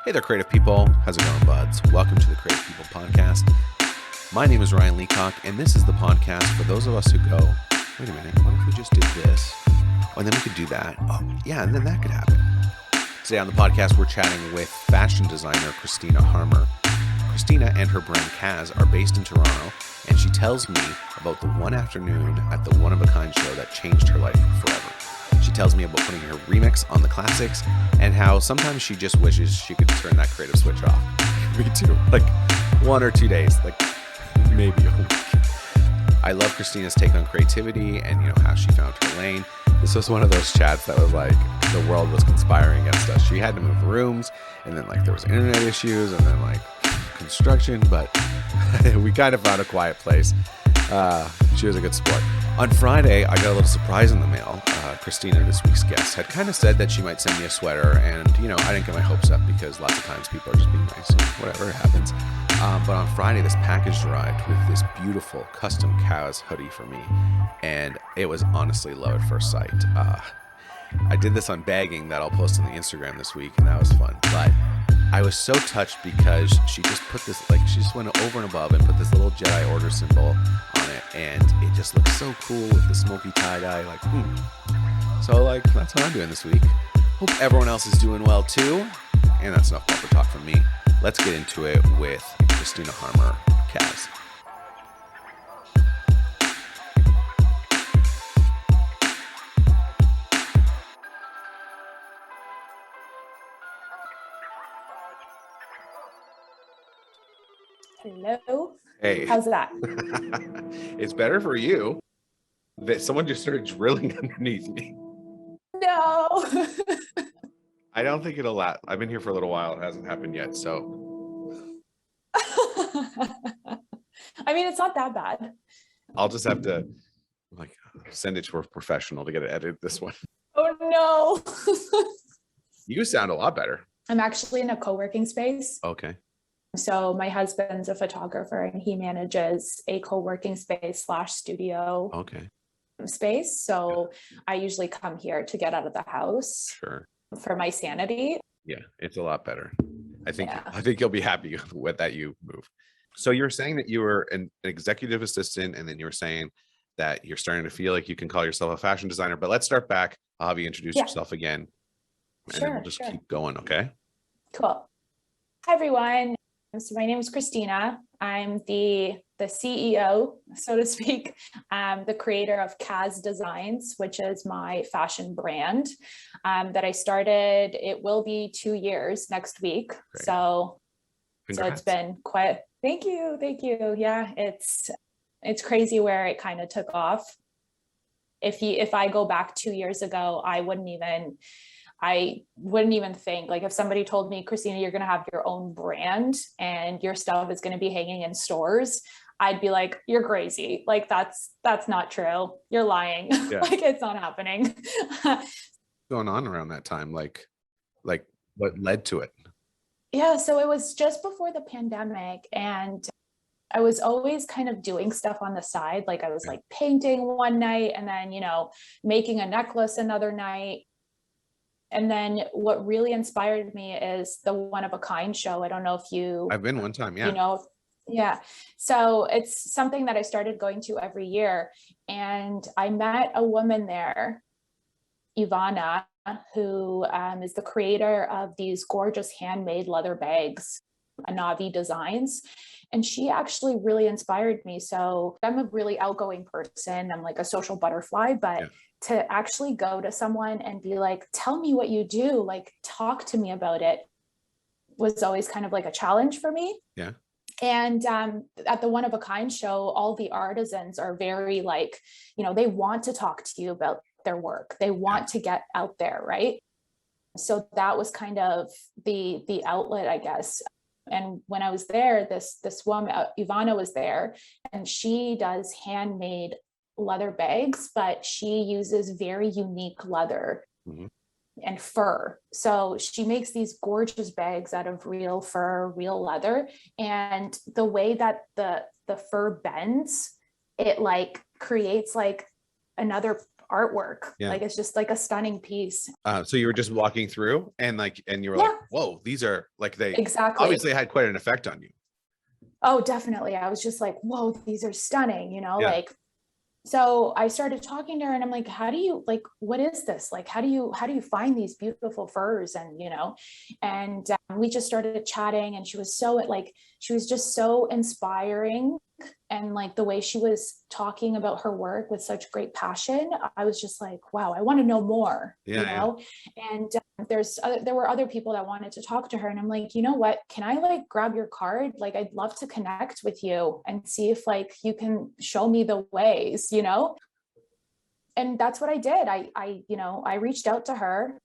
Hey there, creative people. How's it going, buds? Welcome to the Creative People Podcast. My name is Ryan Leacock, and this is the podcast for those of us who go, wait a minute, what if we just did this? Oh, and then we could do that. Oh, yeah, and then that could happen. Today on the podcast, we're chatting with fashion designer Christina Harmer. Christina and her brand KHAZ are based in Toronto, and she tells me about the one afternoon at the one-of-a-kind show that changed her life forever. She tells me about putting her remix on the classics and how sometimes she just wishes she could turn that creative switch off. Me too. Like 1 or 2 days, like maybe a week. I love Christina's take on creativity and how she found her lane. This was one of those chats that was like the world was conspiring against us. She had to move rooms, and then there was internet issues, and then construction, but we kind of found a quiet place. She was a good sport. On Friday, I got a little surprise in the mail. Christina, this week's guest, had kind of said that she might send me a sweater, and I didn't get my hopes up because lots of times people are just being nice and whatever, it happens. But on Friday, this package arrived with this beautiful custom KHAZ hoodie for me, and it was honestly love at first sight. I did this on bagging that I'll post on the Instagram this week, and that was fun. But I was so touched because she just put this, she just went over and above and put this little Jedi Order symbol on it, and it just looks so cool with the smoky tie-dye, So, that's what I'm doing this week. Hope everyone else is doing well, too. And that's enough bumper talk from me. Let's get into it with Christina Harmer, KHAZ. Hello. Hey. How's that? It's better for you that someone just started drilling underneath me. No. I don't think it'll last. I've been here for a little while. It hasn't happened yet, so. I mean, it's not that bad. I'll just have to send it to a professional to get it edited this one. Oh no. You sound a lot better. I'm actually in a co-working space. Okay. So my husband's a photographer and he manages a co-working space / studio space. So I usually come here to get out of the house. Sure. For my sanity. Yeah, it's a lot better. I think you'll be happy with that you move. So you were saying that you were an executive assistant, and then you were saying that you're starting to feel like you can call yourself a fashion designer. But let's start back. I'll have you introduce yourself again. And then we'll just keep going, okay? Cool. Hi, everyone. So my name is Christina. I'm the CEO, so to speak, the creator of KHAZ Designs, which is my fashion brand that I started. It will be 2 years next week. Great. So it's been quite, thank you. Yeah, it's crazy where it kind of took off. If I go back 2 years ago, I wouldn't even think, if somebody told me, Christina, you're going to have your own brand and your stuff is going to be hanging in stores, I'd be like, you're crazy. That's not true. You're lying. Yeah. It's not happening. Going on around that time, like what led to it? Yeah. So it was just before the pandemic, and I was always kind of doing stuff on the side. I was painting one night and then, making a necklace another night. And then what really inspired me is the One of a Kind show. I don't know if I've been one time, yeah. Yeah. So it's something that I started going to every year. And I met a woman there, Ivana, who is the creator of these gorgeous handmade leather bags, Anavi Designs. And she actually really inspired me. So I'm a really outgoing person. I'm like a social butterfly, but to actually go to someone and be like, tell me what you do, talk to me about it, was always kind of a challenge for me. Yeah. And at the One of a Kind show, all the artisans are very they want to talk to you about their work. They want to get out there, right? So that was kind of the outlet, I guess. And when I was there, this woman, Ivana, was there, and she does handmade leather bags, but she uses very unique leather and fur. So she makes these gorgeous bags out of real fur, real leather. And the way that the fur bends, it creates another artwork. Yeah. Like, it's just like a stunning piece. So you were just walking through and you were Yeah. like, whoa, these are like, they Exactly. obviously had quite an effect on you. Oh, definitely. I was just like, whoa, these are stunning, Yeah. like, so I started talking to her and I'm like, how do you, like, what is this? Like, how do you find these beautiful furs? And, and we just started chatting, and she was just so inspiring. And like the way she was talking about her work with such great passion, I was just like, wow, I want to know more, and there were other people that wanted to talk to her, and I'm like, you know what, can I like grab your card? Like, I'd love to connect with you and see if like you can show me the ways, and that's what I did. I reached out to her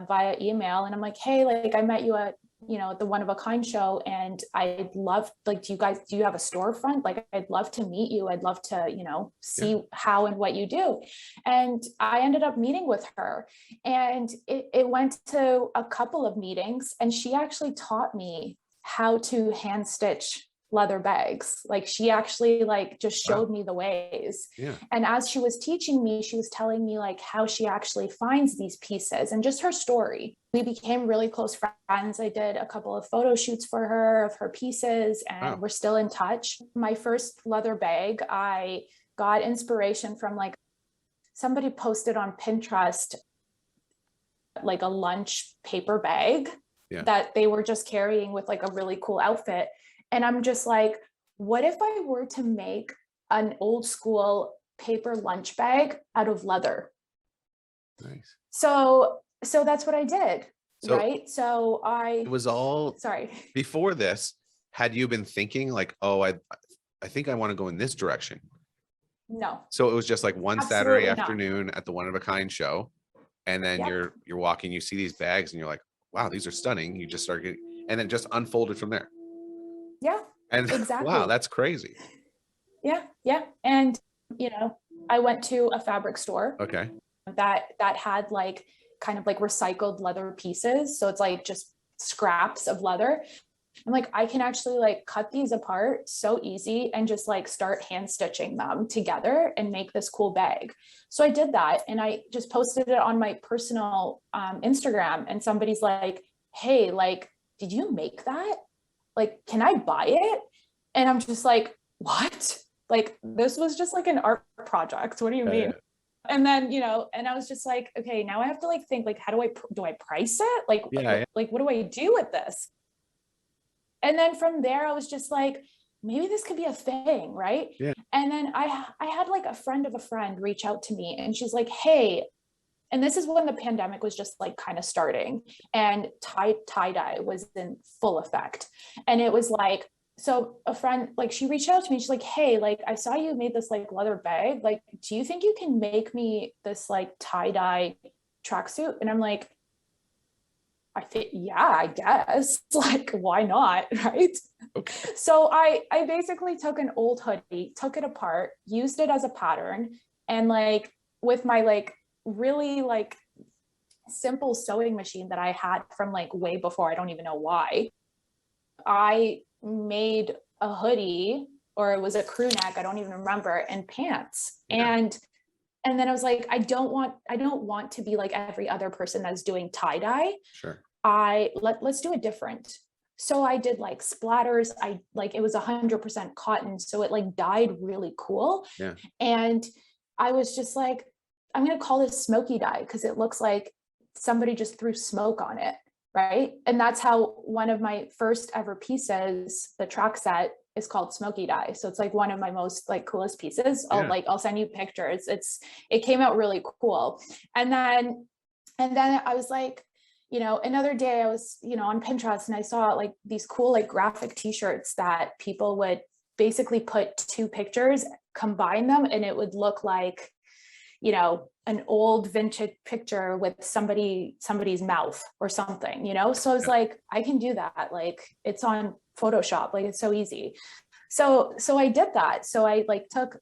via email, and I'm like, hey, like, I met you at the One of a Kind show, and I'd love, like, do you have a storefront? Like, I'd love to meet you. I'd love to, see how and what you do. And I ended up meeting with her, and it went to a couple of meetings, and she actually taught me how to hand stitch leather bags. Like, she actually like just showed me the ways. And as she was teaching me, she was telling me like how she actually finds these pieces and just her story. We became really close friends. I did a couple of photo shoots for her of her pieces, and we're still in touch. My first leather bag, I got inspiration from like somebody posted on Pinterest, like a lunch paper bag that they were just carrying with like a really cool outfit. And I'm just like, what if I were to make an old school paper lunch bag out of leather? Nice. So that's what I did. Right. So it was all, before this, had you been thinking like, oh, I think I want to go in this direction? No. So it was just like one Saturday afternoon at the One of a Kind show. And then you're walking, you see these bags and you're like, wow, these are stunning. You just start getting, and it just unfolded from there. Yeah. And exactly. Wow, that's crazy. Yeah. Yeah. And, I went to a fabric store. Okay. That had like kind of like recycled leather pieces. So it's like just scraps of leather. I'm like, I can actually like cut these apart so easy and just like start hand stitching them together and make this cool bag. So I did that, and I just posted it on my personal Instagram, and somebody's like, hey, like, did you make that? Like, can I buy it? And I'm just like, what? Like, this was just like an art project. What do you mean? And then, and I was just like, okay, now I have to like think, like, how do I price it? Like, like, what do I do with this? And then from there, I was just like, maybe this could be a thing, right? Yeah. And then I had like a friend of a friend reach out to me, and she's like, hey, and this is when the pandemic was just like kind of starting, and tie-dye was in full effect. And it was like, so a friend, like, she reached out to me, she's like, hey, like, I saw you made this like leather bag. Like, do you think you can make me this like tie-dye tracksuit? And I'm like, I think, yeah, I guess, like, why not? Right. Okay. So I basically took an old hoodie, took it apart, used it as a pattern, and like with my like really like simple sewing machine that I had from like way before, I don't even know why, I made a hoodie, or it was a crew neck, I don't even remember, and pants. And then I was like, I don't want to be like every other person that's doing tie-dye. Sure. Let's do it different. So I did like splatters. It was 100% cotton. So it like dyed really cool. Yeah. And I was just like, I'm going to call this smoky dye, because it looks like somebody just threw smoke on it. Right. And that's how one of my first ever pieces, the track set, is called smoky dye. So it's like one of my most like coolest pieces. I'll send you pictures. It came out really cool. And then I was like, another day I was, on Pinterest, and I saw like these cool, like graphic t-shirts that people would basically put two pictures, combine them, and it would look like, an old vintage picture with somebody's mouth or something, So I was like, I can do that. Like, it's on Photoshop, like, it's so easy. So I did that. So I like took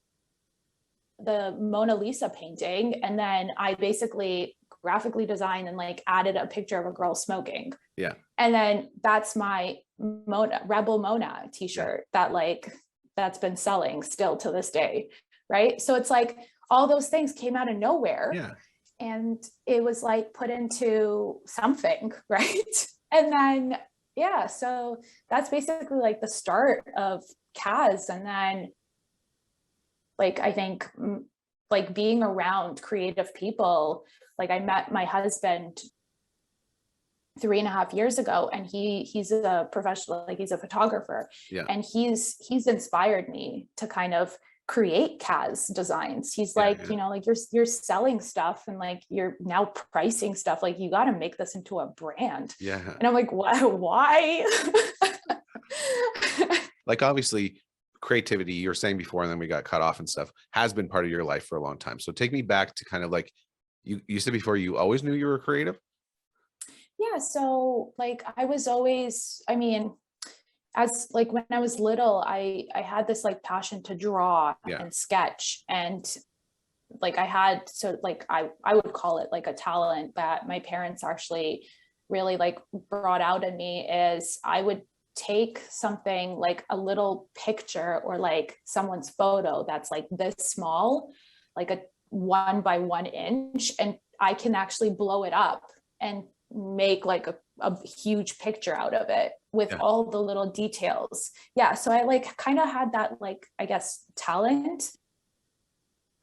the Mona Lisa painting, and then I basically graphically designed and like added a picture of a girl smoking. Yeah. And then that's my Rebel Mona t-shirt that's been selling still to this day. right? So it's like all those things came out of nowhere. Yeah. And it was like put into something, right? And then, yeah, so that's basically like the start of KHAZ. And then like, I think like being around creative people, like I met my husband 3.5 years ago, and he's a professional, like he's a photographer. Yeah. And he's inspired me to kind of create KHAZ designs. He's like, yeah. you know, like you're selling stuff and like you're now pricing stuff, like you got to make this into a brand. Yeah. And I'm like, what? Why? Like obviously creativity, you were saying before, and then we got cut off and stuff, has been part of your life for a long time. So take me back to kind of like, you said before, you always knew you were creative? Yeah. So like I was always, I mean, as like when I was little, I had this like passion to draw and sketch, and like I had, so like I would call it like a talent that my parents actually really like brought out in me, is I would take something like a little picture or like someone's photo that's like this small, like a 1 by 1 inch, and I can actually blow it up and make like a huge picture out of it with all the little details. Yeah. So I like kind of had that, like, I guess, talent.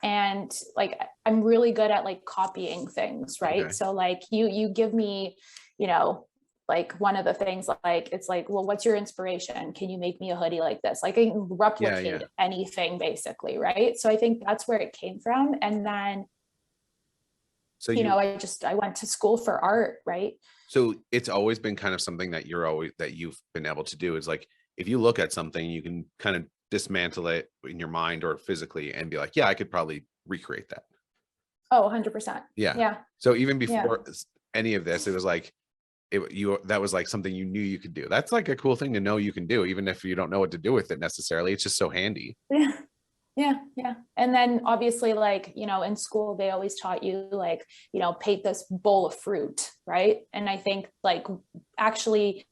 And like, I'm really good at like copying things. Right. Okay. So like you give me, you know, like one of the things, like, it's like, well, what's your inspiration? Can you make me a hoodie like this? Like I can replicate anything basically. Right. So I think that's where it came from. And then, so you know, I went to school for art. Right. So it's always been kind of something that you've been able to do, is like, if you look at something, you can kind of dismantle it in your mind or physically and be like, yeah, I could probably recreate that. Oh, 100%. Yeah. Yeah. So even before any of this, it was like, that was like something you knew you could do. That's like a cool thing to know you can do, even if you don't know what to do with it necessarily. It's just so handy. Yeah. Yeah. Yeah. And then obviously, like, you know, in school, they always taught you like, you know, paint this bowl of fruit. Right. And I think like actually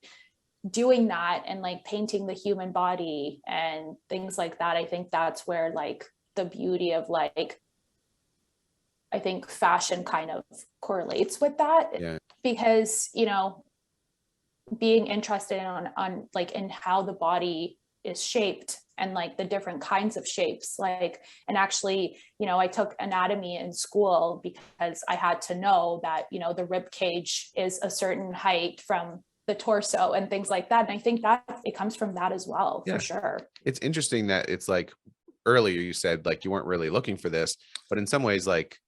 doing that and like painting the human body and things like that, I think that's where like the beauty of like, I think fashion kind of correlates with that. Yeah. Because, you know, being interested on like in how the body is shaped and like the different kinds of shapes, like, and actually, you know, I took anatomy in school because I had to know that, you know, the rib cage is a certain height from the torso and things like that. And I think that it comes from that as well, for sure. It's interesting that it's like, earlier you said like you weren't really looking for this, but in some ways, like,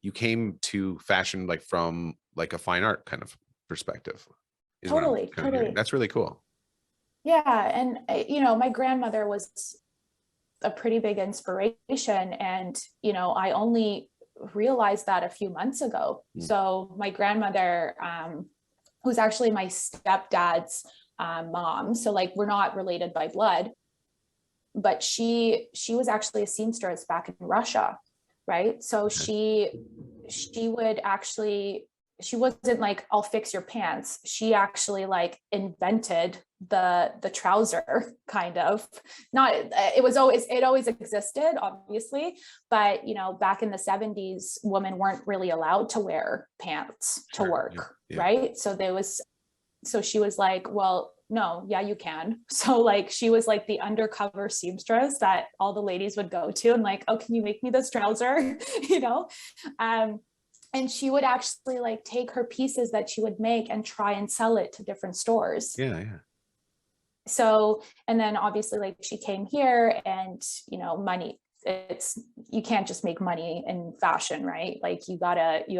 you came to fashion like from like a fine art kind of perspective. Totally. That's really cool. Yeah. And, you know, my grandmother was a pretty big inspiration. And, you know, I only realized that a few months ago. So my grandmother, who's actually my stepdad's mom, so like we're not related by blood, but she was actually a seamstress back in Russia. Right. So she would actually, she wasn't like, I'll fix your pants. She actually like invented the trouser, kind of. Not, it always existed, obviously, but you know, back in the 70s, women weren't really allowed to wear pants to work. Right. So she was like, well, no, yeah, you can. So like, she was like the undercover seamstress that all the ladies would go to and like, oh, can you make me this trouser? You know? And she would actually like take her pieces that she would make and try and sell it to different stores. Yeah. So, and then obviously like she came here and, you know, money, you can't just make money in fashion, right? Like you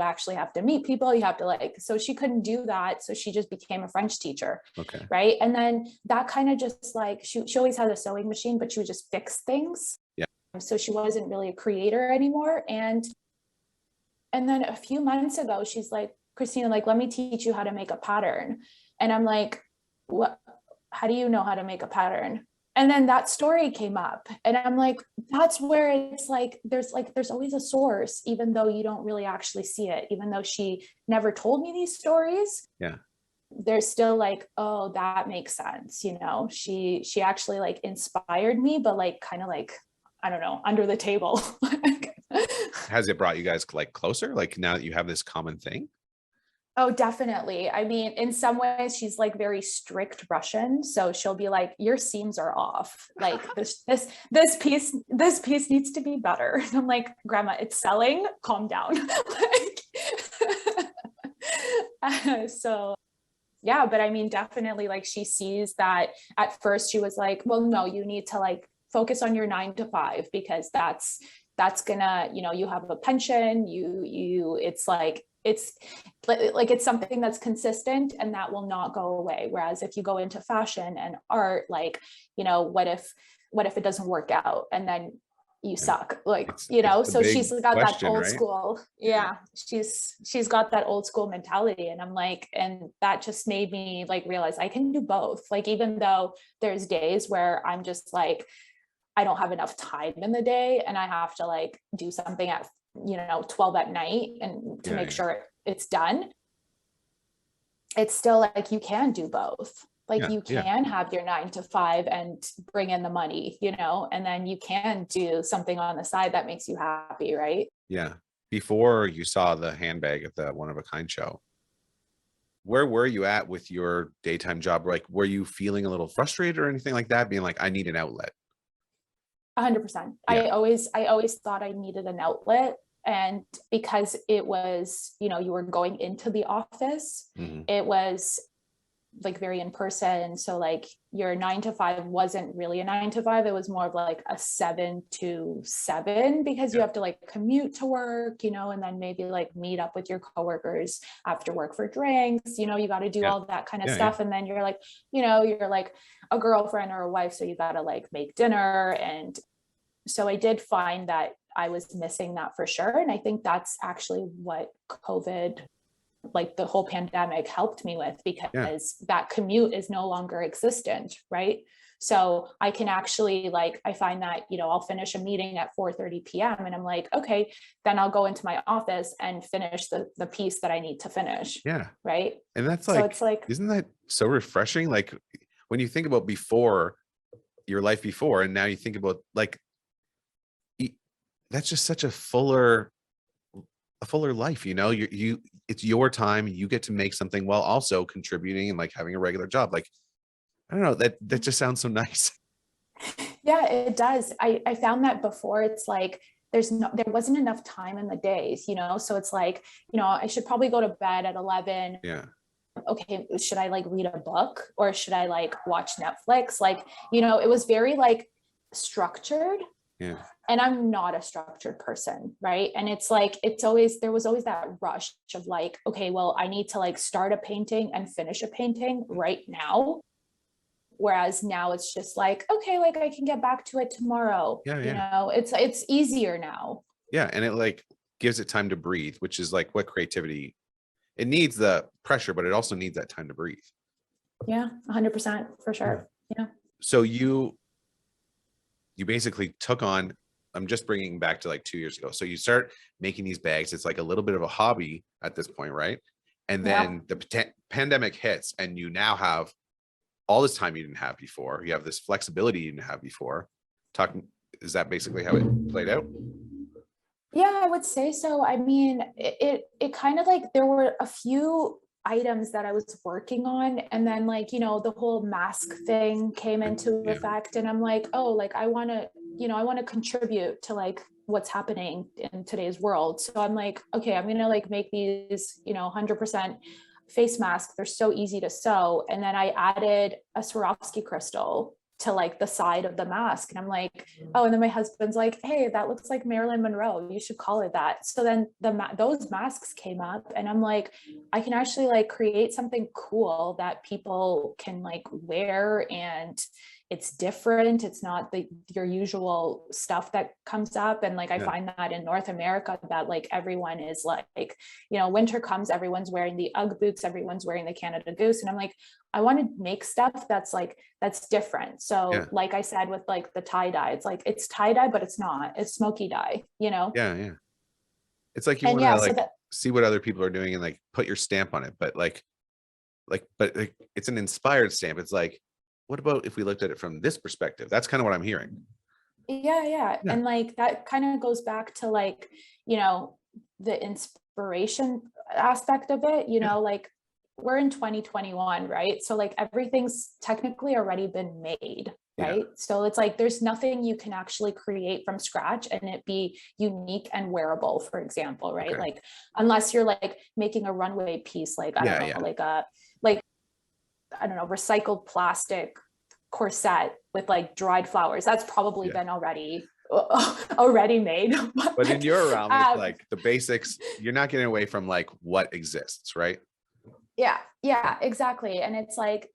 actually have to meet people, you have to like, so she couldn't do that. So she just became a French teacher. Okay. Right. And then that kind of just like, she always had a sewing machine, but she would just fix things. Yeah. So she wasn't really a creator anymore. And then a few months ago, she's like, Christina, like, let me teach you how to make a pattern. And I'm like, what? How do you know how to make a pattern? And then that story came up and I'm like, that's where it's like, there's always a source, even though you don't really actually see it, even though she never told me these stories. Yeah. There's still like, oh, that makes sense. You know, she actually like inspired me, but like, kind of like, I don't know, under the table. Has it brought you guys like closer? Like now that you have this common thing? Oh, definitely. I mean, in some ways, she's like very strict Russian. So she'll be like, your seams are off. Like this piece needs to be better. And I'm like, Grandma, it's selling. Calm down. So yeah, but I mean, definitely like she sees that. At first she was like, well, no, you need to like focus on your 9 to 5, because that's gonna, you have a pension, it's like, it's something that's consistent and that will not go away. Whereas if you go into fashion and art, like, what if it doesn't work out and then you suck, like, it's so she's got that old right? school. Yeah. She's got that old school mentality. And I'm like, and that just made me like realize I can do both. Like, even though there's days where I'm just like, I don't have enough time in the day and I have to like do something at 12 at night and to make sure it's done. It's still like you can do both. Like you can have your 9 to 5 and bring in the money, and then you can do something on the side that makes you happy, right? Yeah. Before you saw the handbag at the one of a kind show, where were you at with your daytime job? Like, were you feeling a little frustrated or anything like that? Being like, I need an outlet. 100%. Yeah. I always thought I needed an outlet. And because it was, you were going into the office, it was like very in person. So like your 9 to 5 wasn't really a 9 to 5. It was more of like a 7 to 7, because you have to like commute to work, and then maybe like meet up with your coworkers after work for drinks, you got to do all that kind of stuff. And then you're like, you're like a girlfriend or a wife. So you got to like make dinner. And so I did find that I was missing that for sure. And I think that's actually what COVID, like the whole pandemic, helped me with, because that commute is no longer existent, right? So I can actually like, I find that, I'll finish a meeting at 4:30 p.m. and I'm like, okay, then I'll go into my office and finish the piece that I need to finish. Yeah. Right. And that's like, so it's like, isn't that so refreshing? Like when you think about before, your life before, and now you think about like, that's just such a fuller life, it's your time, you get to make something while also contributing and like having a regular job. Like, I don't know, that just sounds so nice. Yeah, it does. I found that before, it's like, there wasn't enough time in the days, so it's like, I should probably go to bed at 11. Yeah. Okay, should I like read a book or should I like watch Netflix? Like, it was very like structured. Yeah. And I'm not a structured person, right? And it's like, there was always that rush of like, okay, well, I need to like start a painting and finish a painting right now. Whereas now it's just like, okay, like I can get back to it tomorrow. It's easier now. Yeah. And it like gives it time to breathe, which is like what creativity, it needs the pressure, but it also needs that time to breathe. Yeah, 100% for sure. Yeah. So you basically took on, I'm just bringing back to like 2 years ago. So you start making these bags. It's like a little bit of a hobby at this point, right? And then the pandemic hits and you now have all this time you didn't have before. You have this flexibility you didn't have before. Is that basically how it played out? Yeah, I would say so. I mean, it kind of like, there were a few items that I was working on, and then like, the whole mask thing came into effect, and I'm like, oh, like I want to contribute to like what's happening in today's world. So I'm like, okay, I'm gonna like make these 100% face masks. They're so easy to sew. And then I added a Swarovski crystal to like the side of the mask. And I'm like, oh, and then my husband's like, hey, that looks like Marilyn Monroe. You should call it that. So then those masks came up, and I'm like, I can actually like create something cool that people can like wear, and it's different. It's not your usual stuff that comes up. And like, I find that in North America that like everyone is like, winter comes, everyone's wearing the Ugg boots, everyone's wearing the Canada Goose. And I'm like, I want to make stuff that's different. So like I said, with like the tie dye, it's like, it's tie dye, but it's not, it's smoky dye, Yeah. Yeah. It's like, you want to like see what other people are doing and like put your stamp on it. But but it's an inspired stamp. It's like, what about if we looked at it from this perspective? That's kind of what I'm hearing. Yeah. Yeah. And like that kind of goes back to like, the inspiration aspect of it, Yeah. like we're in 2021, right? So like everything's technically already been made, Yeah. right? So it's like there's nothing you can actually create from scratch and it be unique and wearable, for example, right? Okay. Like unless you're like making a runway piece, like I don't know, like I don't know, recycled plastic corset with like dried flowers. That's probably Yeah. been already made. But in your realm, it's um, like the basics, you're not getting away from like what exists, right? yeah, exactly. And it's like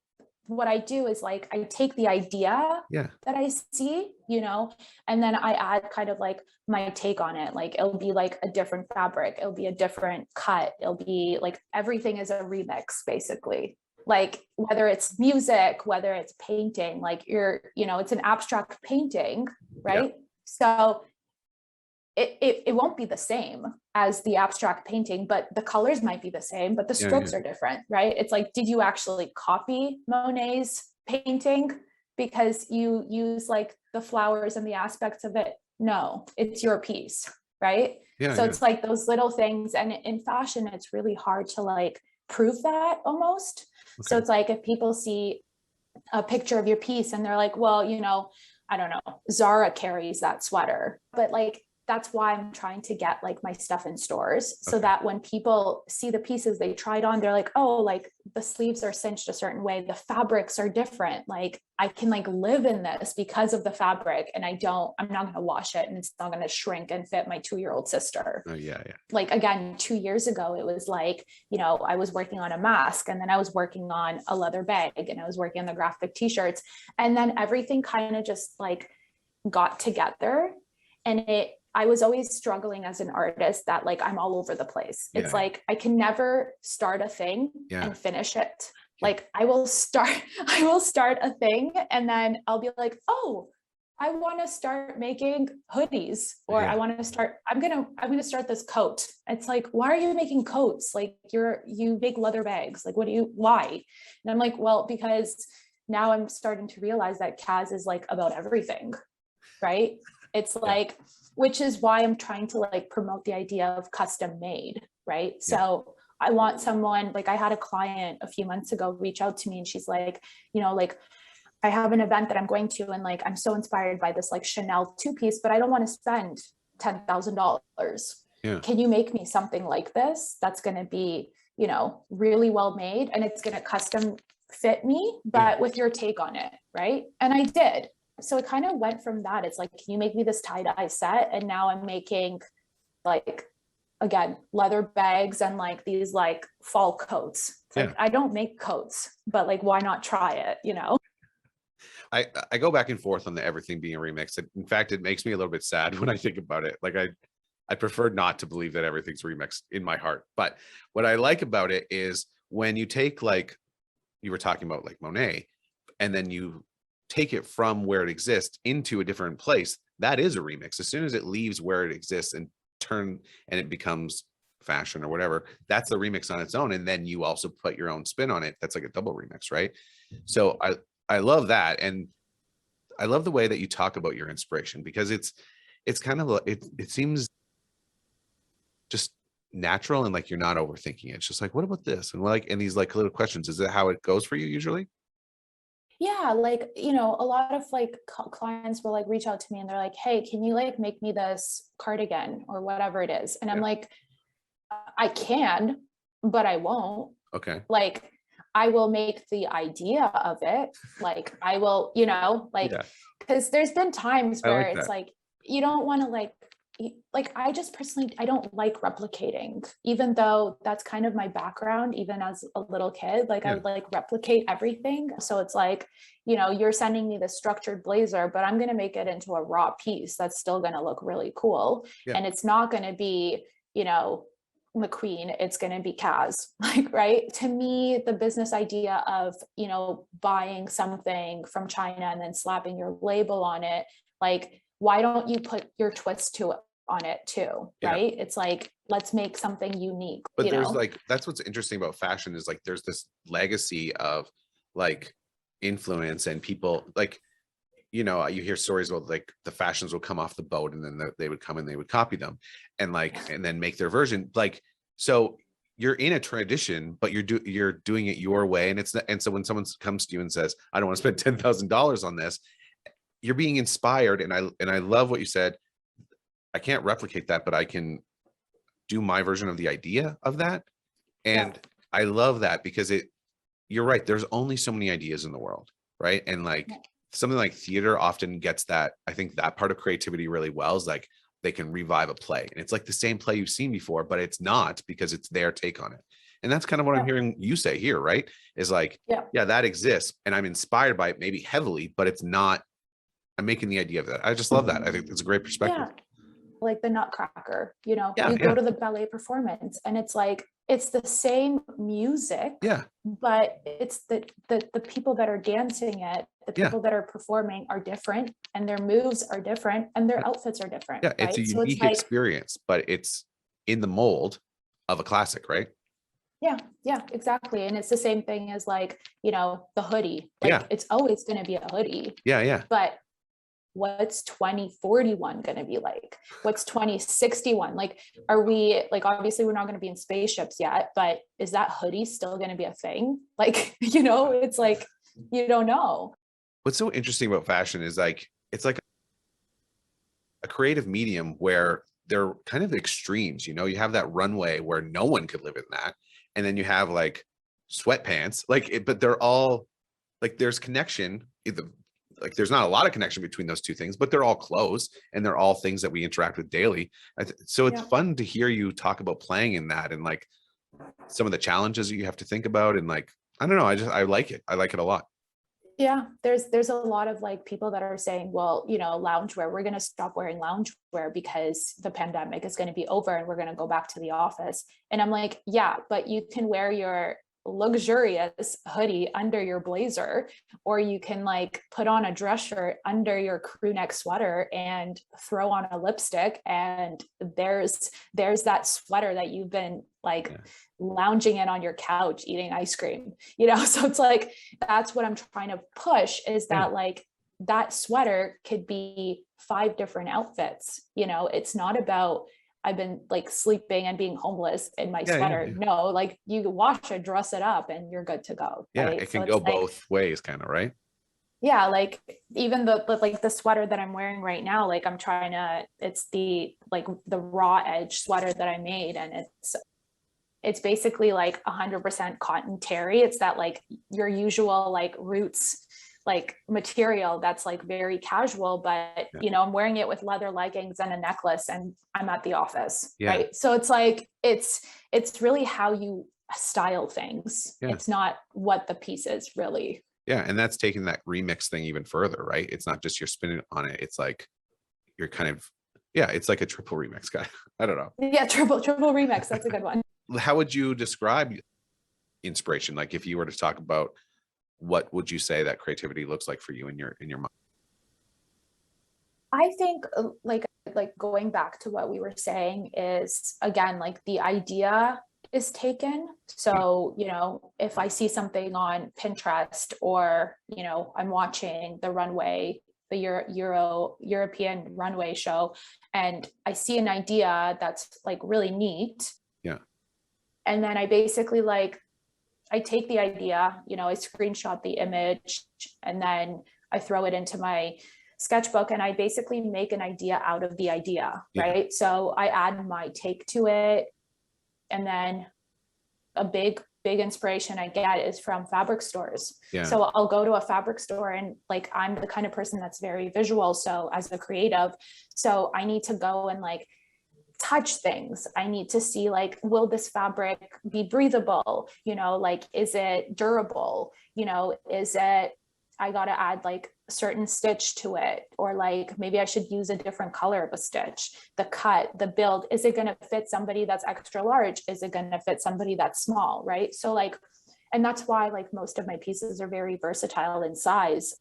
what I do is like I take the idea Yeah. that I see, and then I add kind of like my take on it. Like it'll be like a different fabric, it'll be a different cut, it'll be like everything is a remix basically. Like whether it's music, whether it's painting, like it's an abstract painting, right? Yeah. So it won't be the same as the abstract painting, but the colors might be the same, but the strokes are different, right? It's like, did you actually copy Monet's painting because you use like the flowers and the aspects of it? No, it's your piece, right? Yeah. So it's like those little things. And in fashion, it's really hard to like prove that almost. Okay. So it's like if people see a picture of your piece and they're like, well, I don't know, Zara carries that sweater, but like that's why I'm trying to get like my stuff in stores so that when people see the pieces they tried on, they're like, oh, like the sleeves are cinched a certain way, the fabrics are different, like I can like live in this because of the fabric, and I'm not going to wash it and it's not going to shrink and fit my 2-year-old sister. Oh yeah. Like again, 2 years ago it was like, I was working on a mask, and then I was working on a leather bag, and I was working on the graphic t-shirts, and then everything kind of just like got together. And I was always struggling as an artist that like I'm all over the place. It's like I can never start a thing and finish it. Like I will start a thing and then I'll be like, oh, I want to start making hoodies, or I want to start, I'm going to start this coat. It's like, why are you making coats? Like you make leather bags. Like, why? And I'm like, well, because now I'm starting to realize that KHAZ is like about everything, right? It's like, which is why I'm trying to like promote the idea of custom made, right? So I want someone, like I had a client a few months ago reach out to me and she's like, like I have an event that I'm going to, and like, I'm so inspired by this like Chanel 2-piece, but I don't want to spend $10,000. Can you make me something like this? That's going to be, really well made, and it's going to custom fit me, but with your take on it. Right. And I did. So it kind of went from that. It's like, can you make me this tie-dye set? And now I'm making like, again, leather bags and like these like fall coats. It's like, I don't make coats, but like, why not try it? I go back and forth on the everything being remixed. In fact, it makes me a little bit sad when I think about it. Like I prefer not to believe that everything's remixed in my heart. But what I like about it is when you take, like you were talking about, like Monet, and then you take it from where it exists into a different place, that is a remix. As soon as it leaves where it exists and it becomes fashion or whatever, that's a remix on its own. And then you also put your own spin on it. That's like a double remix, right? So I love that. And I love the way that you talk about your inspiration, because it's kind of, it seems just natural, and like you're not overthinking it. It's just like, what about this? And like, and these like little questions, is that how it goes for you usually? Yeah, like, a lot of like clients will like reach out to me and they're like, hey, can you like make me this cardigan or whatever it is? And I'm like, I can, but I won't. Okay. Like, I will make the idea of it. Like, I will, because there's been times where it's like, you don't want to like, I just personally, I don't like replicating, even though that's kind of my background, even as a little kid, like I would like replicate everything. So it's like, you're sending me this structured blazer, but I'm going to make it into a raw piece that's still going to look really cool. And it's not going to be, McQueen, it's going to be KHAZ, like, right? To me, the business idea of, buying something from China and then slapping your label on it, like, why don't you put your twist on it too, right? It's like, let's make something unique. But there's like, that's what's interesting about fashion, is like, there's this legacy of like influence, and people like, you hear stories about like the fashions will come off the boat and then they would come and they would copy them and like, and then make their version. Like, so you're in a tradition, but you're doing it your way. And and so when someone comes to you and says, I don't want to spend $10,000 on this, you're being inspired. And I love what you said. I can't replicate that, but I can do my version of the idea of that. And I love that because you're right. There's only so many ideas in the world. Right. And like something like theater often gets that. I think that part of creativity really well is like they can revive a play and it's like the same play you've seen before, but it's not because it's their take on it. And that's kind of what I'm hearing you say here, right? Is like, yeah, that exists and I'm inspired by it maybe heavily, but it's not, I'm making the idea of that. I just love that. I think it's a great perspective. Like the Nutcracker, you go to the ballet performance and it's like, it's the same music, but it's the people that are dancing it, the people that are performing are different and their moves are different and their outfits are different. Yeah, it's a unique experience, but it's in the mold of a classic, right? Yeah, exactly. And it's the same thing as like, the hoodie. Like it's always going to be a hoodie. Yeah. But what's 2041 going to be like? What's 2061? Like, are we like, obviously we're not going to be in spaceships yet, but is that hoodie still going to be a thing? Like, it's like, you don't know. What's so interesting about fashion is like, it's like a creative medium where they're kind of extremes, you have that runway where no one could live in that. And then you have like sweatpants, but they're all like, there's connection, like there's not a lot of connection between those two things, but they're all clothes and they're all things that we interact with daily. So it's fun to hear you talk about playing in that and like some of the challenges that you have to think about. And like, I don't know, I like it. I like it a lot. Yeah, there's a lot of like people that are saying, well, loungewear, we're going to stop wearing loungewear because the pandemic is going to be over and we're going to go back to the office. And I'm like, yeah, but you can wear your luxurious hoodie under your blazer, or you can like put on a dress shirt under your crew neck sweater and throw on a lipstick, and there's that sweater that you've been like lounging in on your couch eating ice cream, so it's like that's what I'm trying to push is that like that sweater could be 5 different outfits. It's not about I've been like sleeping and being homeless in my sweater. No, like you wash it, dress it up, and you're good to go. Yeah, right? it can go both ways, kind of, right? Yeah, like even the sweater that I'm wearing right now, like it's the raw edge sweater that I made, and it's basically like 100% cotton terry. It's that like your usual like roots like material that's like very casual, but I'm wearing it with leather leggings and a necklace and I'm at the office. Right. So it's like, it's really how you style things. It's not what the piece is really. Yeah. And that's taking that remix thing even further, right? It's not just you're spinning on it. It's like, you're kind of, it's like a triple remix guy. I don't know. Yeah. Triple remix. That's a good one. How would you describe inspiration? Like if you were to talk about, what would you say that creativity looks like for you in your mind? I think like going back to what we were saying is, again, like the idea is taken. So, if I see something on Pinterest or, I'm watching the runway, the European runway show, and I see an idea that's like really neat. Yeah. And then I basically I take the idea, I screenshot the image and then I throw it into my sketchbook and I basically make an idea out of the idea, right? So I add my take to it. And then a big inspiration I get is from fabric stores. So I'll go to a fabric store and like, I'm the kind of person that's very visual. So as a creative, so I need to go and like touch things. I need to see like, will this fabric be breathable? Like, is it durable? Is it, I got to add like a certain stitch to it, or like, maybe I should use a different color of a stitch, the cut, the build, is it going to fit somebody that's extra large? Is it going to fit somebody that's small? Right. So like, and that's why like most of my pieces are very versatile in size.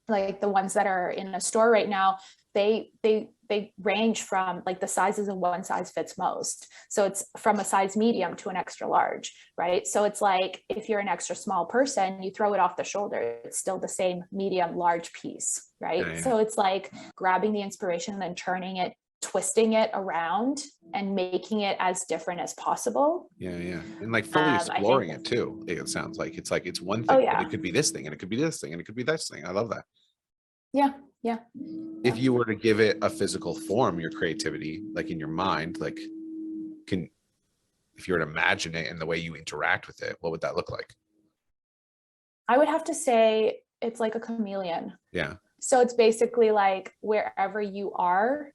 Like the ones that are in a store right now, they range from like the sizes of one size fits most. So it's from a size medium to an extra large, right? So it's like if you're an extra small person, you throw it off the shoulder, it's still the same medium large piece, right? Yeah. So it's like grabbing the inspiration and then turning it, twisting it around and making it as different as possible. Yeah. And like fully exploring it too. It sounds like it's one thing, but it could be this thing, and it could be this thing, and it could be this thing. I love that. Yeah. If you were to give it a physical form, your creativity, like in your mind, like if you were to imagine it and the way you interact with it, what would that look like? I would have to say it's like a chameleon. Yeah. So it's basically like wherever you are,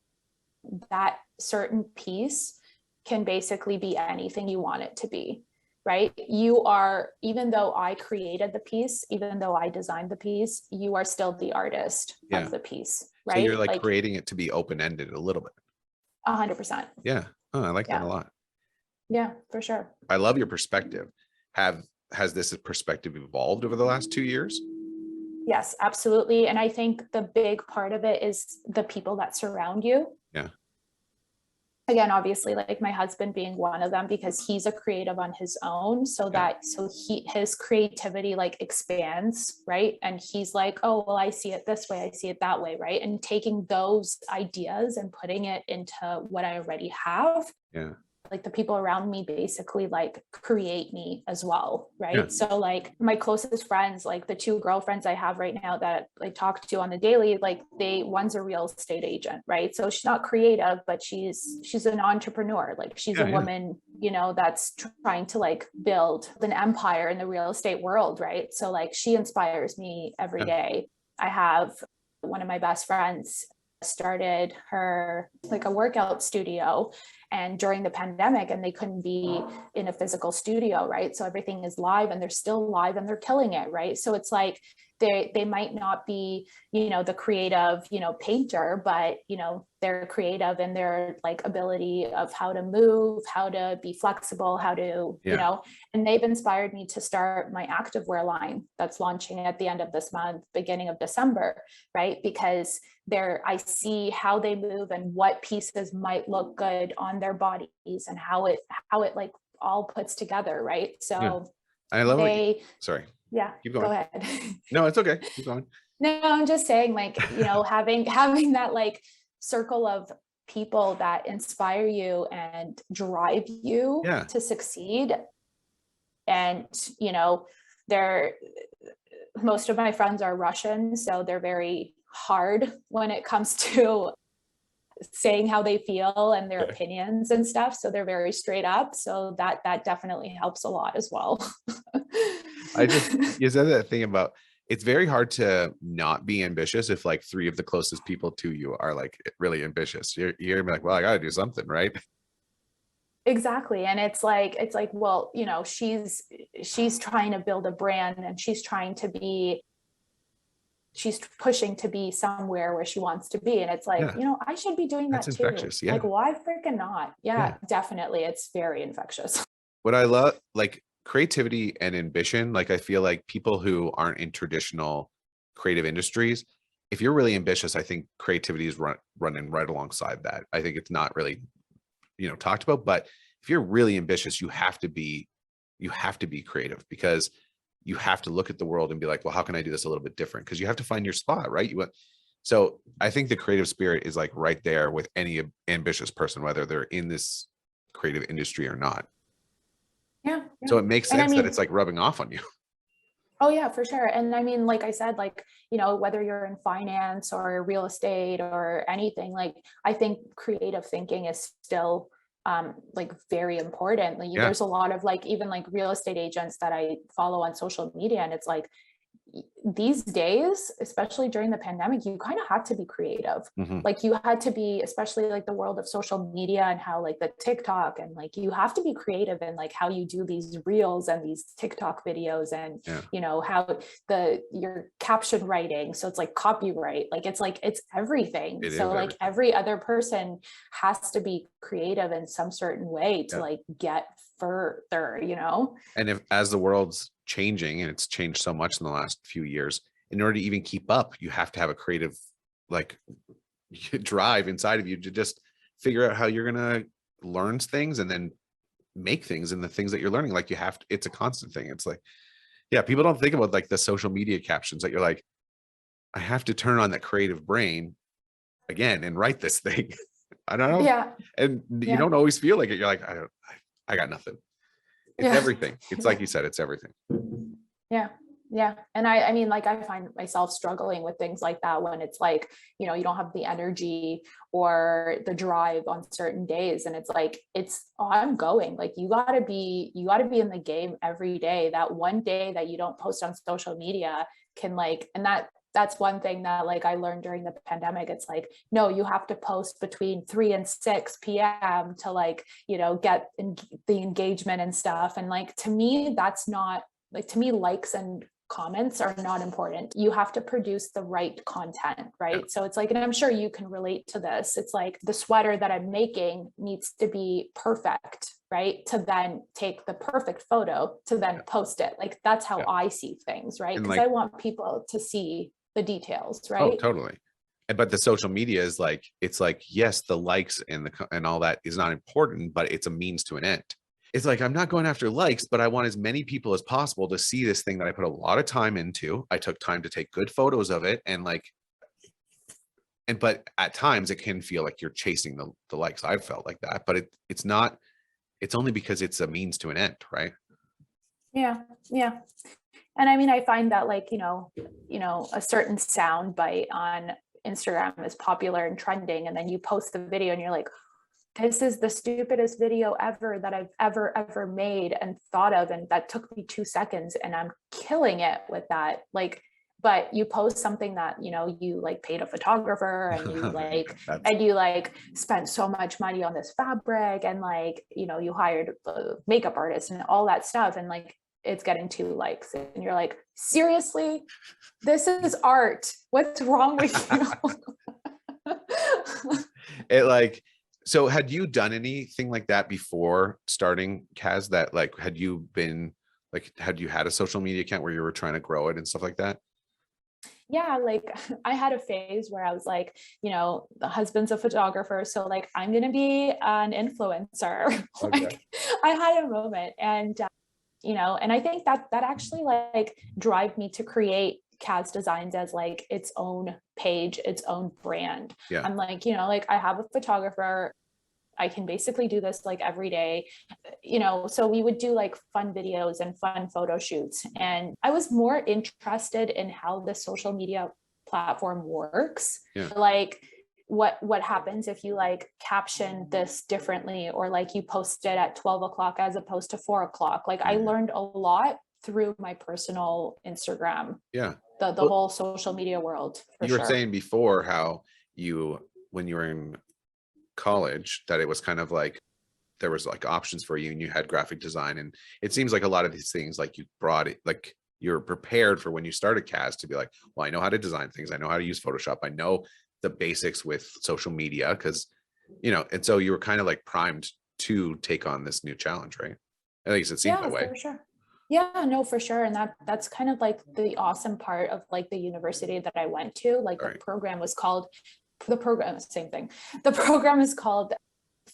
that certain piece can basically be anything you want it to be, right? You are, even though I created the piece, even though I designed the piece, you are still the artist of the piece, right? So you're like creating it to be open-ended a little bit. 100%. Yeah. Oh, I like that a lot. Yeah, for sure. I love your perspective. Has this perspective evolved over the last 2 years? Yes, absolutely. And I think the big part of it is the people that surround you. Yeah. Again, obviously, like my husband being one of them, because he's a creative on his own. So his creativity like expands, right? And he's like, oh, well, I see it this way, I see it that way, right? And taking those ideas and putting it into what I already have. Yeah. Like the people around me basically like create me as well, right? Yeah. So like my closest friends, like the 2 girlfriends I have right now that I talk to on the daily, like one's a real estate agent, right? So she's not creative, but she's an entrepreneur. Like she's a woman, that's trying to like build an empire in the real estate world, right? So like she inspires me every day. I have one of my best friends started her like a workout studio, and during the pandemic, and they couldn't be in a physical studio, right? So everything is live, and they're still live, and they're killing it, right? So it's like they might not be, the creative, painter, but they're creative in their like ability of how to move, how to be flexible, how to, and they've inspired me to start my activewear line that's launching at the end of this month, beginning of December, right? Because I see how they move and what pieces might look good on their bodies and how it like all puts together, right? So I love sorry. Yeah, keep going. Go ahead. No, it's okay. Keep going. No, I'm just saying, like, having that like circle of people that inspire you and drive you to succeed. And, most of my friends are Russian, so they're very hard when it comes to saying how they feel and their opinions and stuff. So they're very straight up. So that definitely helps a lot as well. You said that thing about it's very hard to not be ambitious if like 3 of the closest people to you are like really ambitious. You're gonna be like, well, I gotta do something, right? Exactly. And it's like, well, she's trying to build a brand, and she's pushing to be somewhere where she wants to be. And it's like, I should be doing that too. Infectious. Yeah. Like, why freaking not? Yeah, definitely. It's very infectious. What I love, like creativity and ambition, like I feel like people who aren't in traditional creative industries, if you're really ambitious, I think creativity is running right alongside that. I think it's not really, talked about, but if you're really ambitious, you have to be creative, because you have to look at the world and be like, well, how can I do this a little bit different? Because you have to find your spot, right? So I think the creative spirit is like right there with any ambitious person, whether they're in this creative industry or not. Yeah. So it makes sense that it's like rubbing off on you. Oh yeah, for sure. And I mean, like I said, like, whether you're in finance or real estate or anything, like I think creative thinking is still like very important. Like there's a lot of like, even like real estate agents that I follow on social media, and it's like these days, especially during the pandemic, you kind of had to be creative. Mm-hmm. Like you had to be, especially like the world of social media and how like the TikTok, and like you have to be creative in like how you do these reels and these TikTok videos, and how your caption writing. So it's like copyright, like it's everything. Like every other person has to be creative in some certain way to like get further, And as the world's changing, and it's changed so much in the last few years, in order to even keep up, you have to have a creative like drive inside of you to just figure out how you're going to learn things and then make things, and the things that you're learning, like you have to, it's a constant thing. It's like, yeah, people don't think about like the social media captions that you're like, I have to turn on that creative brain again and write this thing. I don't know. Yeah. And you Yeah. don't always feel like it. You're like, I got nothing. It's Yeah. everything. It's like you said, it's everything. Yeah. Yeah. And I mean, like, I find myself struggling with things like that when it's like, you know, you don't have the energy or the drive on certain days. And it's like, it's ongoing. Like, you gotta be in the game every day. That one day that you don't post on social media can like, and that's one thing that like I learned during the pandemic. It's like, no, you have to post between 3 and 6 p.m. to like, you know, get the engagement and stuff. And like, to me, that's not like, to me, likes and comments are not important. You have to produce the right content, right? Yeah. So it's like, and I'm sure you can relate to this. It's like the sweater that I'm making needs to be perfect, right? To then take the perfect photo to then post it. Like, that's how I see things, right? Because like, I want people to see the details, oh, right? totally. But the social media is like, it's like, yes, the likes and all that is not important, but it's a means to an end. It's like, I'm not going after likes, but I want as many people as possible to see this thing that I put a lot of time into. I took time to take good photos of it, and like, but at times it can feel like you're chasing the likes. I've felt like that, but it's not. It's only because it's a means to an end, right? Yeah. Yeah. And I mean, I find that like, you know, a certain sound bite on Instagram is popular and trending, and then you post the video and you're like, this is the stupidest video ever that I've ever made and thought of. And that took me 2 seconds and I'm killing it with that. Like, but you post something that, you know, you like paid a photographer and you like, and you like spent so much money on this fabric, and like, you know, you hired a makeup artist and all that stuff. And like, it's getting 2 likes and you're like, seriously, this is art. What's wrong with you? It like, so had you done anything like that before starting KHAZ? That like, had you had a social media account where you were trying to grow it and stuff like that? Yeah, like I had a phase where I was like, you know, the husband's a photographer, so like I'm gonna be an influencer. Okay. Like, I had a moment, and you know, and I think that actually like drive me to create KHAZ Designs as like its own page, its own brand. Yeah. I'm like, you know, like I have a photographer, I can basically do this like every day, you know, so we would do like fun videos and fun photo shoots. And I was more interested in how the social media platform works. Yeah. Like, what happens if you like caption this differently, or like you post it at 12 o'clock as opposed to 4 o'clock. Like, I learned a lot through my personal Instagram. Yeah. The whole social media world. You were saying before how when you were in college, that it was kind of like there was like options for you and you had graphic design, and it seems like a lot of these things, like you brought it, like you're prepared for when you started KHAZ to be like, well, I know how to design things, I know how to use Photoshop, I know the basics with social media, because you know, and so you were kind of like primed to take on this new challenge, right? At least it seems that way. For sure. Yeah, no, for sure. And that's kind of like the awesome part of like the university that I went to. Like the program is called same thing. The program is called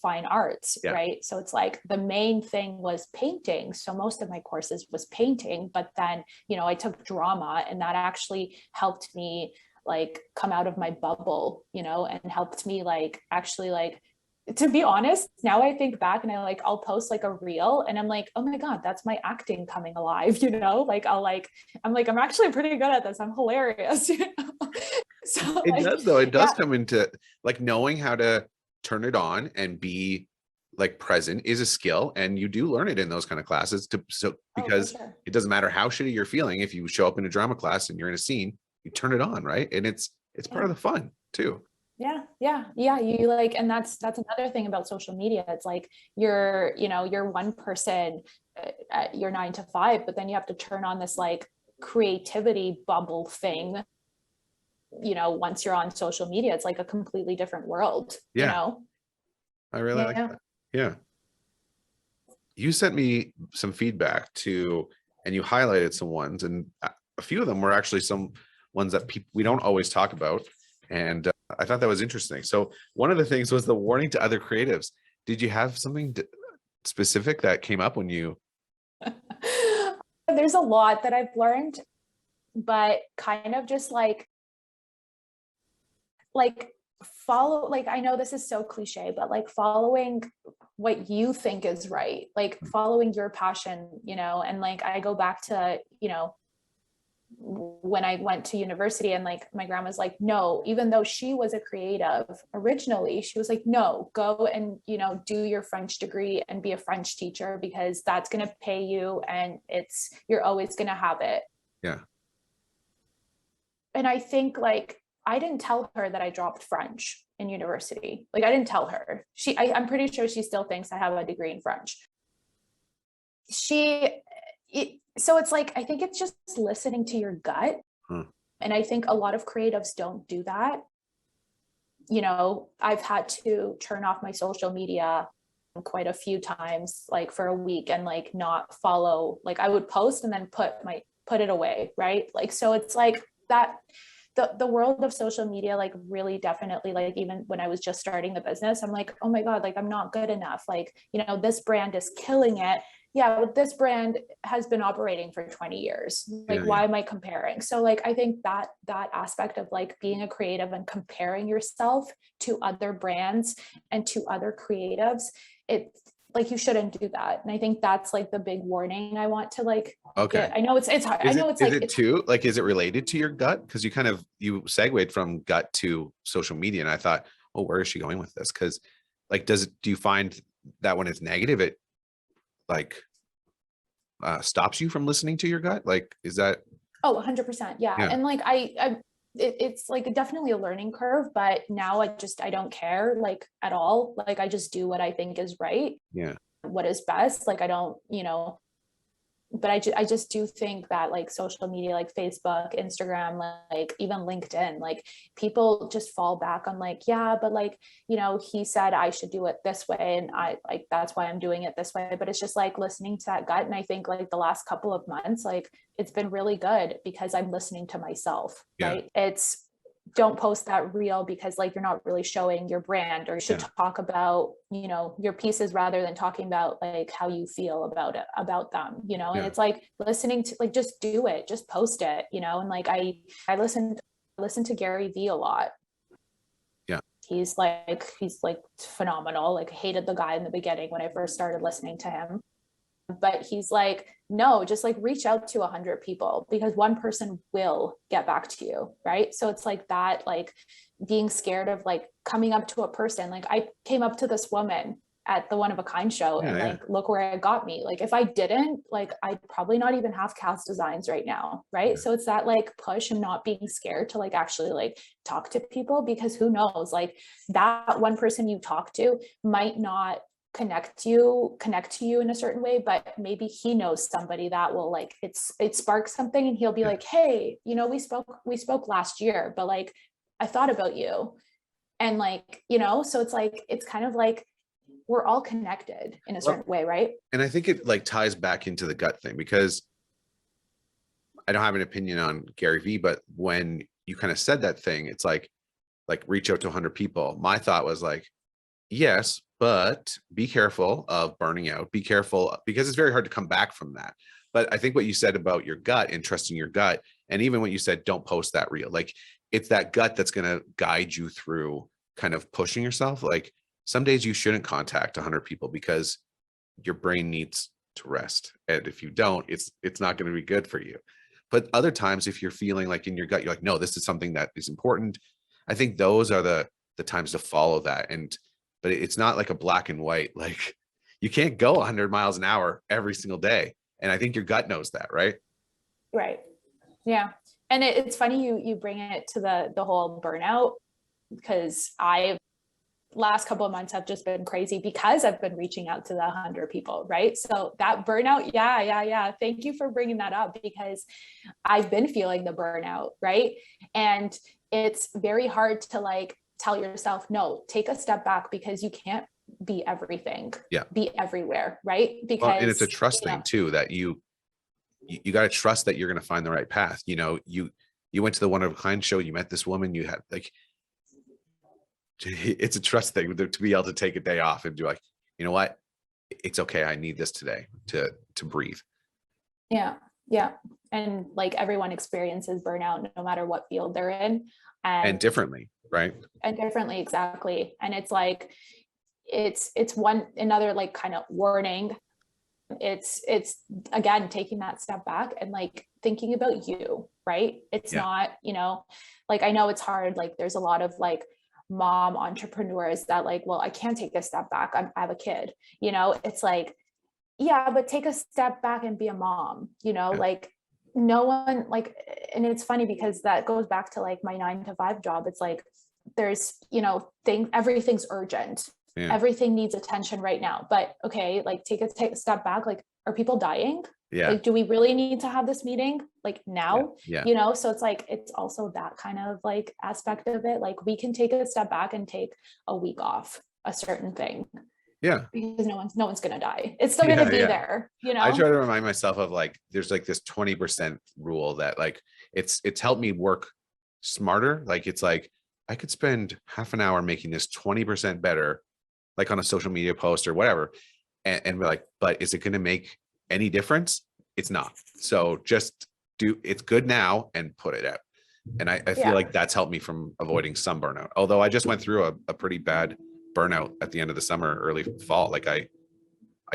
Fine Arts, right? So it's like the main thing was painting. So most of my courses was painting, but then, you know, I took drama, and that actually helped me like come out of my bubble, you know, and helped me like actually like, to be honest, now I think back and I'll post like a reel and I'm like, oh my God, that's my acting coming alive, you know, like I'm actually pretty good at this. I'm hilarious. You know? So it does though. It does come into like knowing how to turn it on and be like present is a skill, and you do learn it in those kind of classes because it doesn't matter how shitty you're feeling. If you show up in a drama class and you're in a scene, you turn it on, right? And it's part of the fun too. Yeah. You like, and that's another thing about social media. It's like you're one person at your 9 to 5, but then you have to turn on this like creativity bubble thing. You know, once you're on social media, it's like a completely different world. Yeah. You know, I really like that. Yeah. You sent me some feedback too, and you highlighted some ones, and a few of them were actually some ones that we don't always talk about. And I thought that was interesting. So one of the things was the warning to other creatives. Did you have something specific that came up when you? There's a lot that I've learned, but kind of just like follow, like, I know this is so cliche, but like following what you think is right, like following your passion, you know. And like I go back to, you know, when I went to university, and like my grandma's like, no, even though she was a creative originally, she was like, no, go and, you know, do your French degree and be a French teacher, because that's going to pay you and you're always going to have it. Yeah. And I think like I didn't tell her that I dropped French in university. Like I didn't tell her. I'm pretty sure she still thinks I have a degree in French. So it's like, I think it's just listening to your gut. And I think a lot of creatives don't do that. You know, I've had to turn off my social media quite a few times, like for a week, and like not follow, like I would post and then put it away. Right. Like, so it's like that, the world of social media, like really definitely, like even when I was just starting the business, I'm like, oh my God, like I'm not good enough. Like, you know, this brand is killing it. Yeah, but this brand has been operating for 20 years. Like, why am I comparing? So like, I think that aspect of like being a creative and comparing yourself to other brands and to other creatives, it's like, you shouldn't do that. And I think that's like the big warning I want to like, get. I know it's hard. I know it's like, is it too, like, is it related to your gut? Because you segued from gut to social media. And I thought, oh, where is she going with this? Because like, do you find that when it's negative, it like stops you from listening to your gut? Like, is that? Oh, 100%. Yeah. And like, it's like definitely a learning curve, but now I don't care like at all. Like, I just do what I think is right. Yeah. What is best. Like, I don't, you know, but I just do think that like social media, like Facebook, Instagram, like even LinkedIn, like people just fall back on like, yeah, but like, you know, he said I should do it this way, and I like, that's why I'm doing it this way. But it's just like listening to that gut. And I think like the last couple of months, like it's been really good because I'm listening to myself, right? It's, don't post that reel because like you're not really showing your brand, or you should talk about, you know, your pieces rather than talking about like how you feel about them, you know. And it's like listening to, like, just do it, just post it, you know. And like I listen to Gary Vee a lot. He's like phenomenal. Like, hated the guy in the beginning when I first started listening to him, but he's like, no, just like reach out to 100 people, because one person will get back to you. Right. So it's like that, like being scared of like coming up to a person. Like I came up to this woman at the One of a Kind show, and like, look where it got me. Like if I didn't, like, I'd probably not even have KHAZ Designs right now. Right. So it's that like push, and not being scared to like actually like talk to people, because who knows, like that one person you talk to might not connect to you in a certain way, but maybe he knows somebody that will like, it sparks something, and he'll be like, hey, you know, we spoke last year, but like I thought about you. And like, you know, so it's like, it's kind of like we're all connected in a certain way, right? And I think it like ties back into the gut thing, because I don't have an opinion on Gary Vee, but when you kind of said that thing, it's like reach out to 100 people. My thought was like, yes, but be careful of burning out. Be careful, because it's very hard to come back from that. But I think what you said about your gut and trusting your gut, and even what you said, don't post that reel. Like, it's that gut that's going to guide you through kind of pushing yourself. Like, some days you shouldn't contact 100 people because your brain needs to rest. And if you don't, it's not going to be good for you. But other times, if you're feeling like in your gut, you're like, no, this is something that is important. I think those are the times to follow that. But it's not like a black and white, like you can't go 100 miles an hour every single day. And I think your gut knows that, right? Right. Yeah. And it's funny you bring it to the whole burnout, because last couple of months have just been crazy because I've been reaching out to the 100 people, right? So that burnout, yeah. Thank you for bringing that up, because I've been feeling the burnout, right? And it's very hard to like tell yourself, no, take a step back, because you can't be everything, be everywhere, right? Because and it's a trust thing too, that you got to trust that you're going to find the right path. You know, you went to the One of a Kind show, you met this woman, you had like, it's a trust thing to be able to take a day off and do like, you know what, it's okay. I need this today to breathe. Yeah. Yeah. And like everyone experiences burnout no matter what field they're in. And differently, right? And differently, exactly. And it's like, it's another like kind of warning. It's again, taking that step back and like thinking about you, right? It's not, like, I know it's hard. Like there's a lot of like mom entrepreneurs that like, well, I can't take a step back. I have a kid, it's like, yeah, but take a step back and be a mom, like no one like, and it's funny because that goes back to like my 9 to 5 job. It's like, there's, everything's urgent. Yeah. Everything needs attention right now, but okay, like take a step back. Like, are people dying? Yeah. Like, do we really need to have this meeting like now? Yeah. So it's like, it's also that kind of like aspect of it. Like we can take a step back and take a week off a certain thing. Yeah. Because no one's going to die. It's still going to be there, I try to remind myself of like, there's like this 20% rule that like, it's helped me work smarter. Like, it's like, I could spend half an hour making this 20% better, like on a social media post or whatever. And we're like, but is it going to make any difference? It's not. So just it's good now and put it out. And I feel like that's helped me from avoiding some burnout. Although I just went through a pretty bad burnout at the end of the summer, early fall. Like I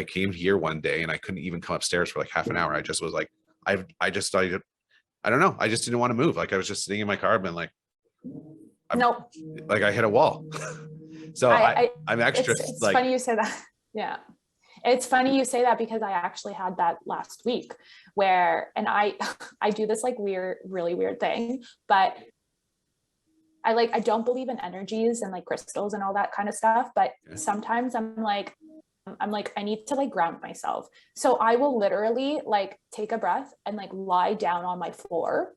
came here one day and I couldn't even come upstairs for like half an hour. I just was like, I just started, I don't know. I just didn't want to move. Like I was just sitting in my car and like, nope. Like I hit a wall. So I'm extra. It's like, funny you say that. Yeah. It's funny you say that because I actually had that last week where, and I do this like really weird thing, but I don't believe in energies and like crystals and all that kind of stuff. But sometimes I'm like, I need to like ground myself. So I will literally like take a breath and like lie down on my floor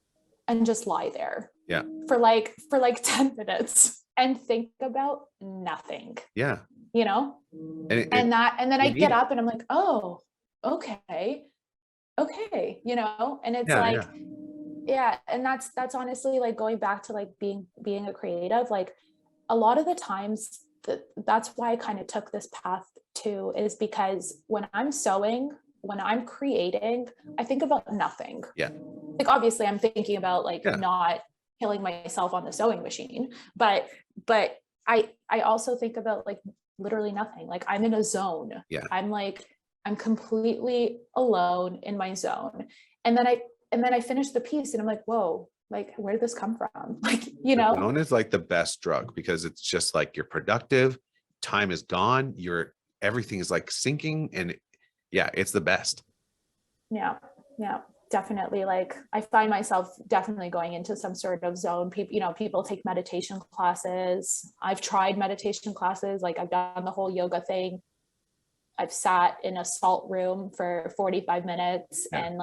and just lie there. Yeah. For like 10 minutes and think about nothing. Yeah. And then I get up and I'm like, oh, okay. And it's and that's honestly like going back to like being a creative. Like a lot of the times that's why I kind of took this path too, is because when I'm sewing, when I'm creating, I think about nothing. Yeah. Like obviously I'm thinking about like not killing myself on the sewing machine, but I also think about like literally nothing. Like I'm in a zone. Yeah. I'm completely alone in my zone. And then I finish the piece and I'm like, whoa, like where did this come from? Like, Zone is like the best drug because it's just like you're productive, time is gone, everything is like sinking, and it's the best. Yeah. Definitely. Like I find myself definitely going into some sort of zone. People take meditation classes. I've tried meditation classes. Like I've done the whole yoga thing. I've sat in a salt room for 45 minutes and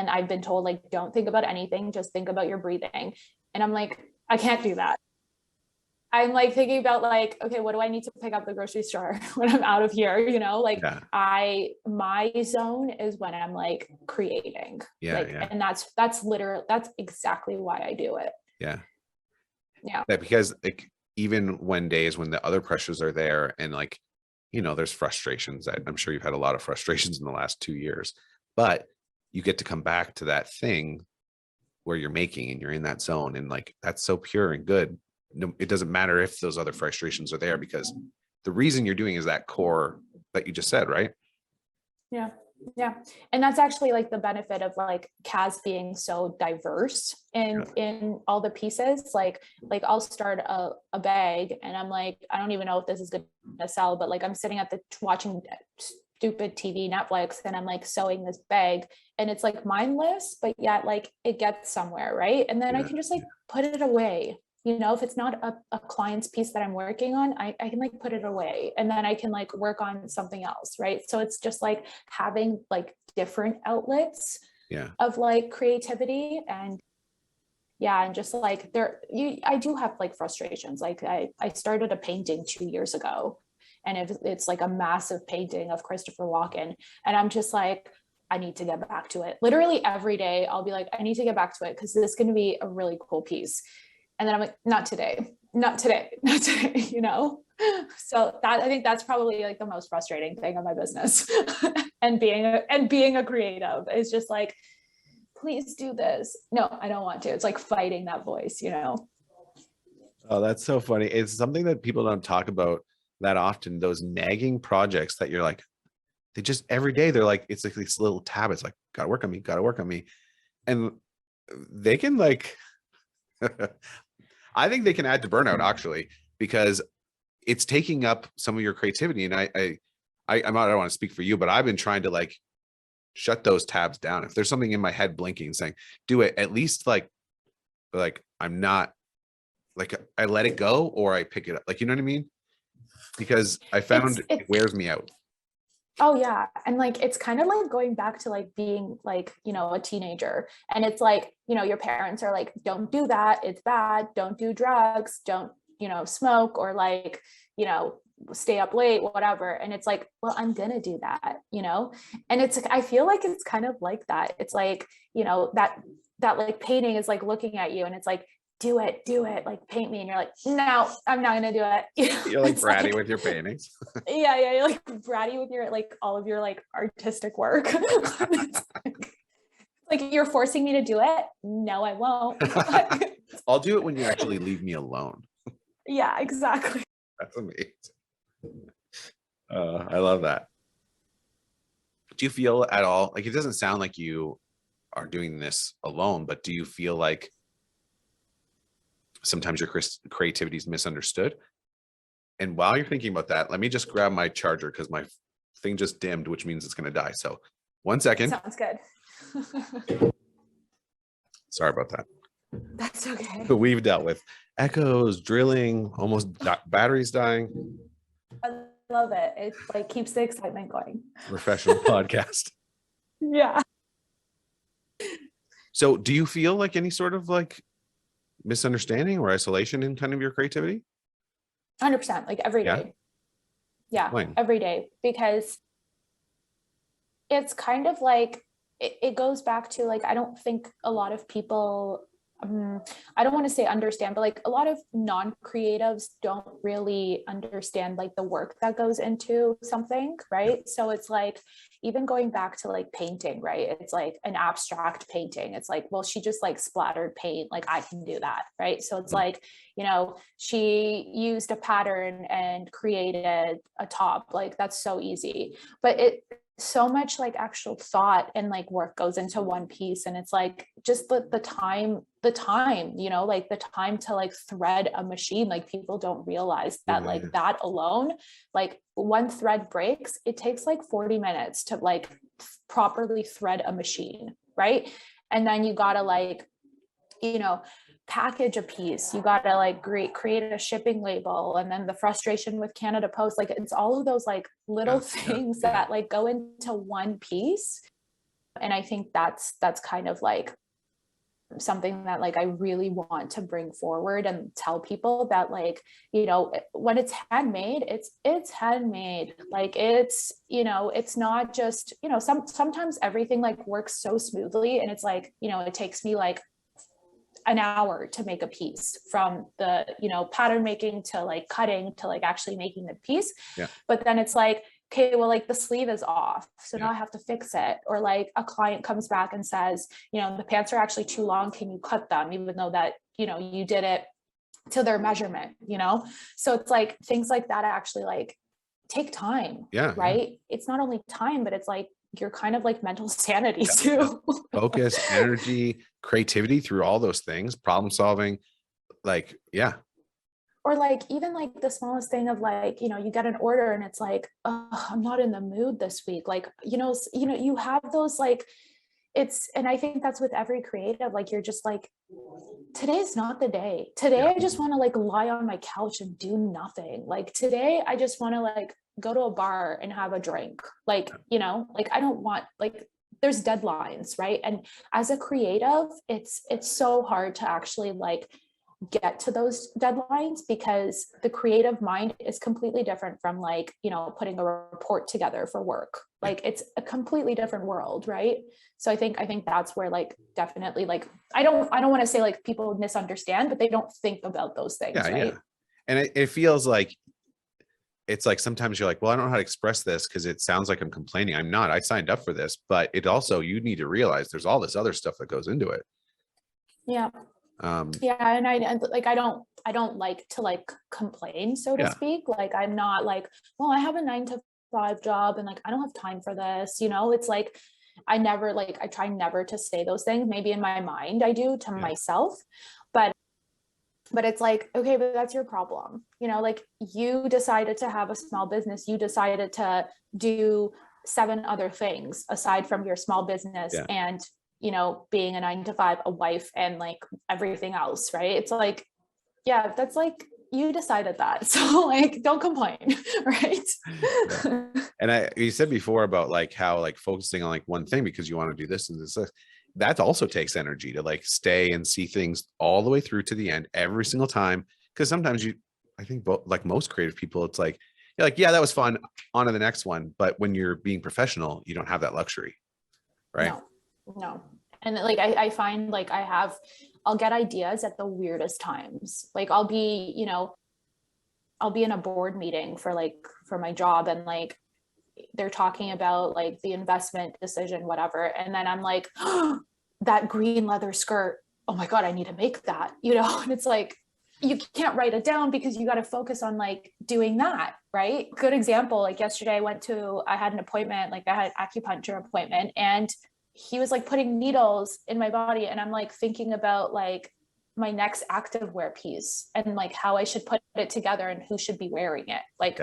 I've been told like, don't think about anything, just think about your breathing. And I'm like, I can't do that. I'm like thinking about like, okay, what do I need to pick up the grocery store when I'm out of here? My zone is when I'm like creating. And that's exactly why I do it. Yeah. Because like, even when days when the other pressures are there and like, there's frustrations. I'm sure you've had a lot of frustrations in the last 2 years, but you get to come back to that thing where you're making and you're in that zone. And like, that's so pure and good. No, it doesn't matter if those other frustrations are there because the reason you're doing is that core that you just said, right? Yeah. And that's actually like the benefit of like KHAZ being so diverse in all the pieces. Like I'll start a bag and I'm like, I don't even know if this is going to sell, but like I'm sitting at watching stupid TV, Netflix, and I'm like sewing this bag and it's like mindless, but yet like it gets somewhere. Right. And then I can just like put it away. If it's not a client's piece that I'm working on, I can like put it away and then I can like work on something else. Right. So it's just like having like different outlets of like creativity and just like I do have like frustrations. Like I started a painting 2 years ago and it's like a massive painting of Christopher Walken. And I'm just like, I need to get back to it. Literally every day I'll be like, I need to get back to it because this is going to be a really cool piece. And then I'm like, not today, not today, not today, you know? So that, I think that's probably like the most frustrating thing of my business. And being a creative is just like, please do this. No, I don't want to. It's like fighting that voice, you know? Oh, that's so funny. It's something that people don't talk about that often, those nagging projects that you're like, they just every day they're like, it's like this little tab. It's like, gotta work on me, gotta work on me. And they can like, I think they can add to burnout actually, because it's taking up some of your creativity. And I don't want to speak for you, but I've been trying to like shut those tabs down. If there's something in my head blinking saying, do it, at least like I'm not like, I let it go or I pick it up. Like, you know what I mean? Because I found it wears me out. Oh yeah. And like, it's kind of like going back to like being like, you know, a teenager. And it's like, you know, your parents are like, don't do that. It's bad. Don't do drugs. Don't, you know, smoke or like, you know, stay up late, whatever. And it's like, well, I'm going to do that, you know? And it's, I feel like it's kind of like that. It's like, you know, that like painting is like looking at you and it's like, do it, like paint me. And you're like, no, I'm not going to do it. You're like bratty like, with your paintings. Yeah. You're like bratty with your, like all of your like artistic work. Like you're forcing me to do it. No, I won't. I'll do it when you actually leave me alone. Yeah, exactly. That's amazing. I love that. Do you feel at all, like it doesn't sound like you are doing this alone, but do you feel like sometimes your creativity is misunderstood? And while you're thinking about that, let me just grab my charger because my thing just dimmed, which means it's going to die. So 1 second. Sounds good. Sorry about that. That's okay. But we've dealt with echoes, drilling, almost batteries dying. I love it. It like keeps the excitement going. Professional podcast. Yeah. So do you feel like any sort of like misunderstanding or isolation in kind of your creativity? 100%, like every day. Yeah, every day, because it's kind of like, it goes back to like, I don't think a lot of people, I don't want to say understand, but like a lot of non-creatives don't really understand like the work that goes into something, right? So it's like, even going back to like painting, right? It's like an abstract painting. It's like, well, she just like splattered paint, like I can do that, right? So it's like, you know, she used a pattern and created a top, like that's so easy. But it so much like actual thought and like work goes into one piece, and it's like just the time, you know, like the time to like thread a machine. Like people don't realize that like that alone, like one thread breaks, it takes like 40 minutes to like properly thread a machine, right? And then you gotta like, you know, package a piece, you got to like create a shipping label, and then the frustration with Canada Post, like it's all of those like little things that like go into one piece. And I think that's kind of like something that like I really want to bring forward and tell people that like, you know, when it's handmade, it's handmade. Like it's, you know, it's not just, you know, sometimes everything like works so smoothly, and it's like, you know, it takes me like an hour to make a piece, from the, you know, pattern making to like cutting to like actually making the piece. But then it's like, okay, well, like the sleeve is off, so now I have to fix it. Or like a client comes back and says, you know, the pants are actually too long, can you cut them, even though that, you know, you did it to their measurement, you know? So it's like things like that actually like take time, right? It's not only time, but it's like your kind of like mental sanity too. Focus, energy, creativity through all those things, problem solving, like, Or like even like the smallest thing of like, you know, you get an order and it's like, oh, I'm not in the mood this week. Like, you know, you have those like, and I think that's with every creative, like you're just like, today's not the day. Today I just want to like lie on my couch and do nothing. Like today I just want to like go to a bar and have a drink. Like, you know, like I don't want, like there's deadlines, right? And as a creative, it's so hard to actually like get to those deadlines, because the creative mind is completely different from like, you know, putting a report together for work. Like it's a completely different world, right? So I think that's where like definitely like I don't want to say like people misunderstand, but they don't think about those things, Yeah, right? yeah. And it feels like it's like sometimes you're like, well, I don't know how to express this because it sounds like I'm complaining. I'm not. I signed up for this, but it also, you need to realize there's all this other stuff that goes into it. Yeah. Yeah, and I don't like to like complain, so to Yeah. speak. Like I'm not like, well, I have a 9 to 5 job and like I don't have time for this, you know. It's like I try never to say those things. Maybe in my mind I do to myself, but it's like, okay, but that's your problem, you know. Like you decided to have a small business, you decided to do 7 other things aside from your small business, Yeah. and you know, being a 9 to 5, a wife, and like everything else, right? It's like, yeah, that's like, you decided that. So like, don't complain, right? Yeah. And you said before about like how like focusing on like one thing because you want to do this and this, that also takes energy to like stay and see things all the way through to the end every single time. Because sometimes I think like most creative people, it's like, you're like, yeah, that was fun, on to the next one. But when you're being professional, you don't have that luxury, right? No. And like, I find like I'll get ideas at the weirdest times. Like I'll be, you know, I'll be in a board meeting for my job, and like they're talking about like the investment decision, whatever. And then I'm like, oh, that green leather skirt. Oh my God, I need to make that, you know? And it's like, you can't write it down because you got to focus on like doing that, right? Good example. Like yesterday I had an appointment, like I had an acupuncture appointment, and he was like putting needles in my body. And I'm like thinking about like my next activewear piece and like how I should put it together and who should be wearing it. Like,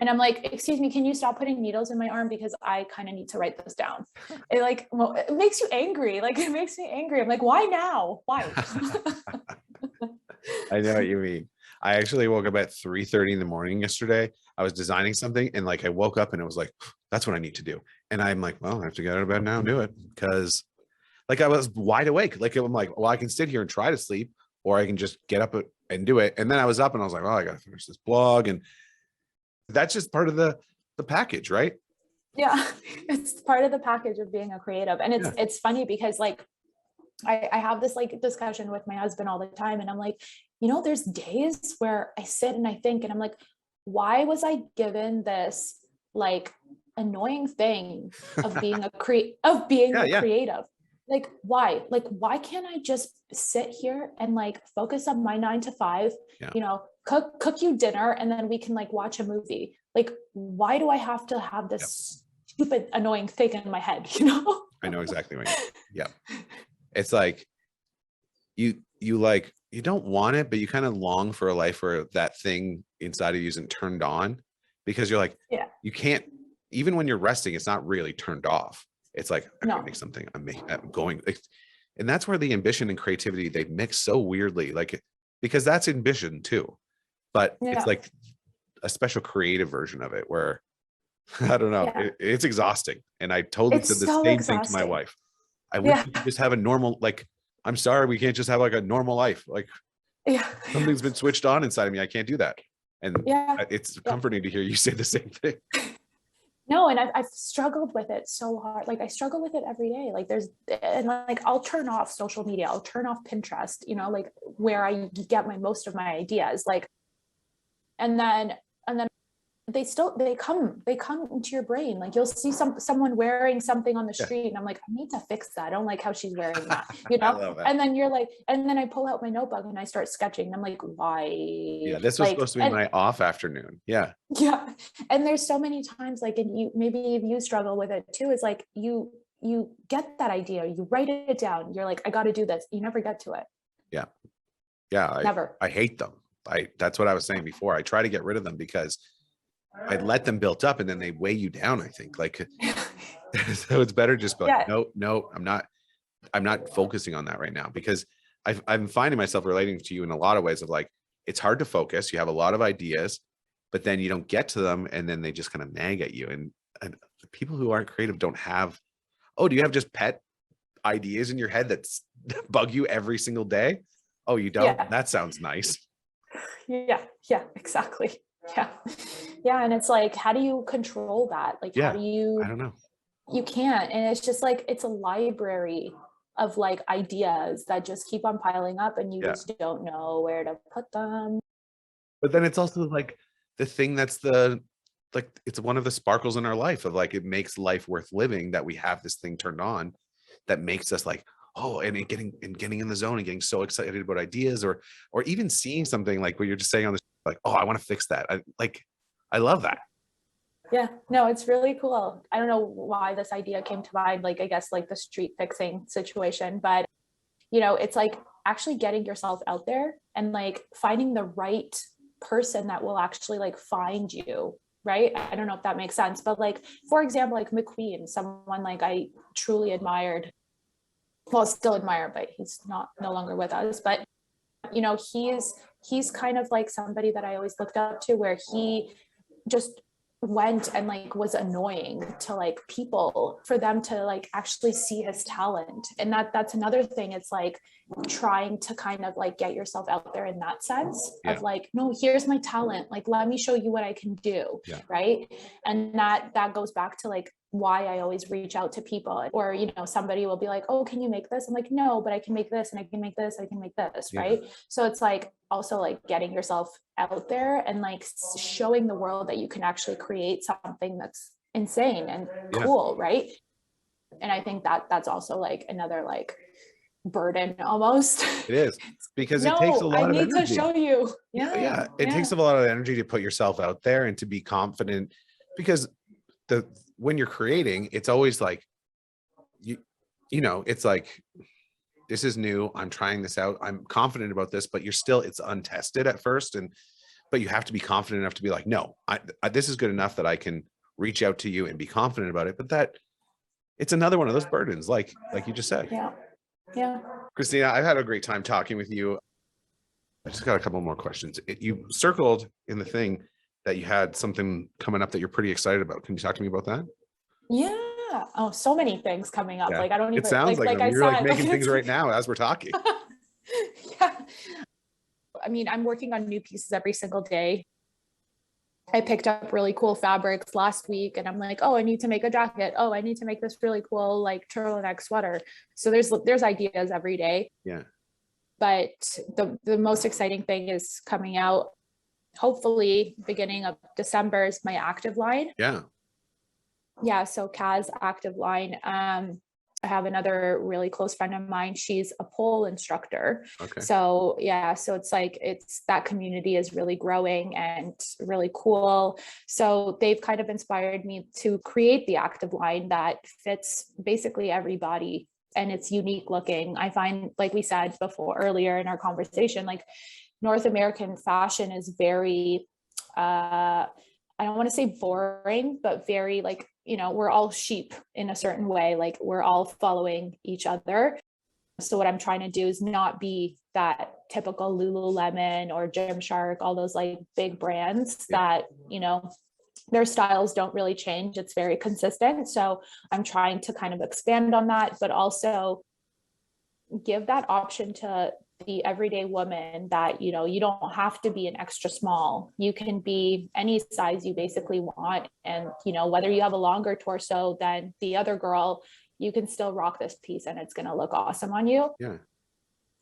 and I'm like, excuse me, can you stop putting needles in my arm? Because I kind of need to write this down. It like, well, it makes you angry. Like it makes me angry. I'm like, why now? Why? I know what you mean. I actually woke up at 3:30 in the morning yesterday. I was designing something and like I woke up and it was like, that's what I need to do. And I'm like, well, I have to get out of bed now and do it, because like I was wide awake. Like I'm like, well, I can sit here and try to sleep, or I can just get up and do it. And then I was up and I was like, oh, I got to finish this blog. And that's just part of the package, right? Yeah, it's part of the package of being a creative. And it's funny because like I have this like discussion with my husband all the time, and I'm like, you know, there's days where I sit and I think, and I'm like, why was I given this like annoying thing of being a creative? Like why can't I just sit here and like focus on my 9 to 5, you know, cook you dinner, and then we can like watch a movie? Like, why do I have to have this stupid annoying thing in my head, you know? I know exactly what you mean. Yeah. It's like you like, you don't want it, but you kind of long for a life where that thing inside of you isn't turned on, because you're like, you can't, even when you're resting, it's not really turned off. It's like, I can make something, I'm going. And that's where the ambition and creativity, they mix so weirdly, like, because that's ambition too, but it's like a special creative version of it where I don't know, it's exhausting. And I totally said the same thing to my wife. I wish we could just have a normal, like, I'm sorry, we can't just have like a normal life. Like something's been switched on inside of me. I can't do that. And it's comforting to hear you say the same thing. No, and I've struggled with it so hard. Like I struggle with it every day. Like and like I'll turn off social media, I'll turn off Pinterest, you know, like where I get most of my ideas. Like, and then they come into your brain. Like you'll see someone wearing something on the street, and I'm like, I need to fix that. I don't like how she's wearing that, you know? And then you're like, and then I pull out my notebook and I start sketching. And I'm like, why? Yeah, this was supposed to be my off afternoon. Yeah. And there's so many times, like, and maybe you struggle with it too, is like you get that idea, you write it down, you're like, I got to do this. You never get to it. Never. I hate them. That's what I was saying before. I try to get rid of them because I let them build up and then they weigh you down, I think. Like, so it's better just be like, no, I'm not focusing on that right now, because I'm finding myself relating to you in a lot of ways of like, it's hard to focus. You have a lot of ideas, but then you don't get to them, and then they just kind of nag at you. And the people who aren't creative don't have, do you have just pet ideas in your head that bug you every single day? Oh, you don't? Yeah. That sounds nice. Yeah. Yeah, exactly. Yeah. Yeah. And it's like, how do you control that? Like, how Yeah. do I don't know. you can't. And it's just like, it's a library of like ideas that just keep on piling up and you Yeah. just don't know where to put them. But then it's also like the thing that's like it's one of the sparkles in our life of like it makes life worth living that we have this thing turned on that makes us like, oh, getting in the zone and getting so excited about ideas or even seeing something like what you're just saying on this, like, oh, I want to fix that. I love that. Yeah, no, it's really cool. I don't know why this idea came to mind, like, I guess like the street fixing situation, but it's like actually getting yourself out there and like finding the right person that will actually like find you. Right. I don't know if that makes sense, but like, for example, like McQueen, someone like I truly admired, well, still admire, but he's no longer with us. But he's kind of like somebody that I always looked up to, where he just went and like was annoying to like people for them to like actually see his talent. And that's another thing. It's like trying to kind of like get yourself out there in that sense of like, no, here's my talent, like let me show you what I can do. Right. And that goes back to like why I always reach out to people, or somebody will be like, oh, can you make this? I'm like, no, but I can make this and I can make this, I can make this. Right. So it's like also like getting yourself out there and like showing the world that you can actually create something that's insane and cool. Right. And I think that's also like another like burden almost. It is, because it takes a No, I lot of need to energy. show you. It takes a lot of energy to put yourself out there and to be confident, because when you're creating, it's always like it's like, this is new, I'm trying this out, I'm confident about this, but it's untested at first, but you have to be confident enough to be like, no, this is good enough that I can reach out to you and be confident about it. But that it's another one of those burdens, like you just said. Yeah. Christina, I've had a great time talking with you. I just got a couple more questions. You circled in the thing that you had something coming up that you're pretty excited about. Can you talk to me about that? Yeah. Oh, so many things coming up. Like I don't even. It sounds like I you're said, like making things right now as we're talking. Yeah. I mean, I'm working on new pieces every single day. I picked up really cool fabrics last week and I'm like, oh, I need to make a jacket. Oh, I need to make this really cool like turtleneck sweater. So there's ideas every day. Yeah. But the most exciting thing is coming out hopefully beginning of December is my active line. Yeah. So KHAZ active line. I have another really close friend of mine. She's a pole instructor. Okay. So yeah, so it's like, that community is really growing and really cool. So they've kind of inspired me to create the active line that fits basically everybody. And it's unique looking. I find, like we said before earlier in our conversation, like North American fashion is very, I don't want to say boring, but very like, we're all sheep in a certain way. Like we're all following each other. So what I'm trying to do is not be that typical Lululemon or Gymshark, all those like big brands that, their styles don't really change. It's very consistent. So I'm trying to kind of expand on that, but also give that option to the everyday woman that, you don't have to be an extra small. You can be any size you basically want. And, whether you have a longer torso than the other girl, you can still rock this piece and it's going to look awesome on you. Yeah.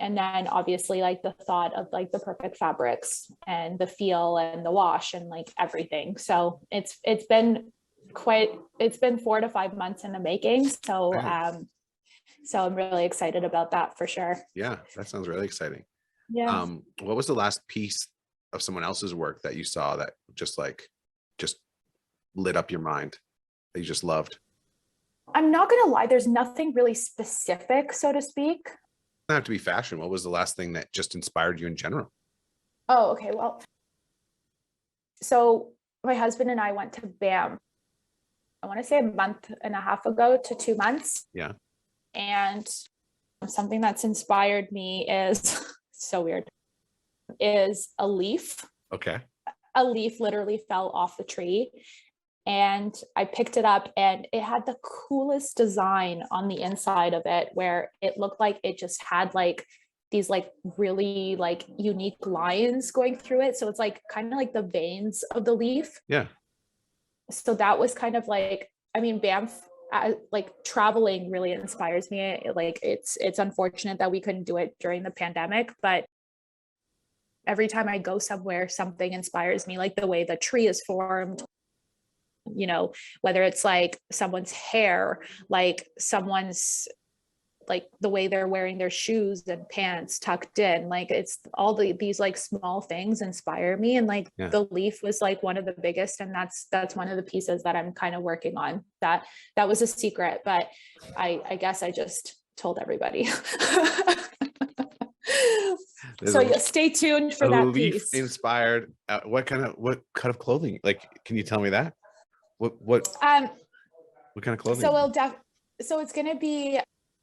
And then obviously like the thought of like the perfect fabrics and the feel and the wash and like everything. So it's been 4 to 5 months in the making. So, so I'm really excited about that for sure. Yeah, that sounds really exciting. Yeah. What was the last piece of someone else's work that you saw that just lit up your mind, that you just loved? I'm not going to lie. There's nothing really specific, so to speak. It doesn't have to be fashion. What was the last thing that just inspired you in general? Oh, okay. Well, so my husband and I went to BAM, I want to say a month and a half ago to 2 months. Yeah. And something that's inspired me is so weird, is a leaf. Okay. A leaf literally fell off the tree and I picked it up and it had the coolest design on the inside of it, where it looked like it just had like these like really like unique lines going through it. So it's like kind of like the veins of the leaf. Yeah. So that was kind of like, I mean, Banff, like traveling really inspires me. Like it's unfortunate that we couldn't do it during the pandemic, but every time I go somewhere, something inspires me, like the way the tree is formed, you know, whether it's like someone's hair, like someone's, like the way they're wearing their shoes and pants tucked in, like it's all these like small things inspire me. And like the leaf was like one of the biggest, and that's one of the pieces that I'm kind of working on. That was a secret, but I guess I just told everybody. So yeah, stay tuned for that leaf piece. Inspired. What kind of clothing? Like, can you tell me that? What kind of clothing? So it's going to be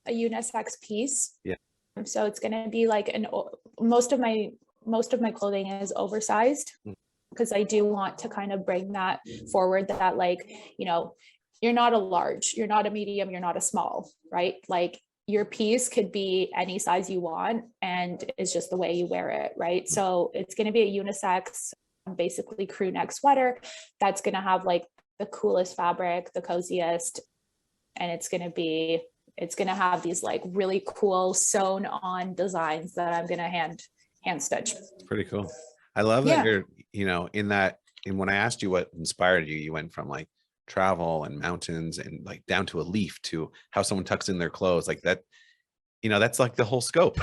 a unisex piece. Yeah. So it's going to be like most of my clothing is oversized, because I do want to kind of bring that forward, that like, you know, you're not a large, you're not a medium, you're not a small, right? Like your piece could be any size you want, and it's just the way you wear it, right? So it's going to be a unisex, basically crew neck sweater that's going to have like the coolest fabric, the coziest, and it's going to have these like really cool sewn on designs that I'm going to hand stitch. Pretty cool. I love that you're, you know, and when I asked you what inspired you, you went from like travel and mountains and like down to a leaf to how someone tucks in their clothes, like that, you know, that's like the whole scope.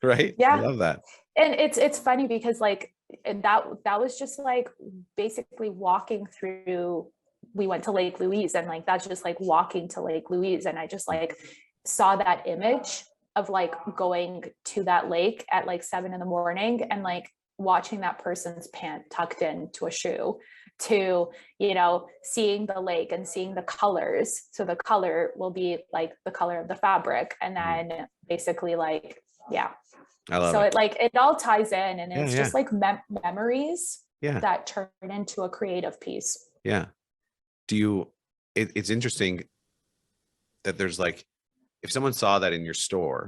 Right? Yeah. I love that. And it's funny because like that was just like basically walking through, we went to Lake Louise, and like that's just like walking to Lake Louise, and I just like saw that image of like going to that lake at like 7 a.m. and like watching that person's pant tucked into a shoe, to, you know, seeing the lake and seeing the colors. So the color will be like the color of the fabric, and then basically like, yeah. I love so it. it like it all ties in, and it's just like memories that turn into a creative piece. Yeah. It's interesting that there's like, if someone saw that in your store,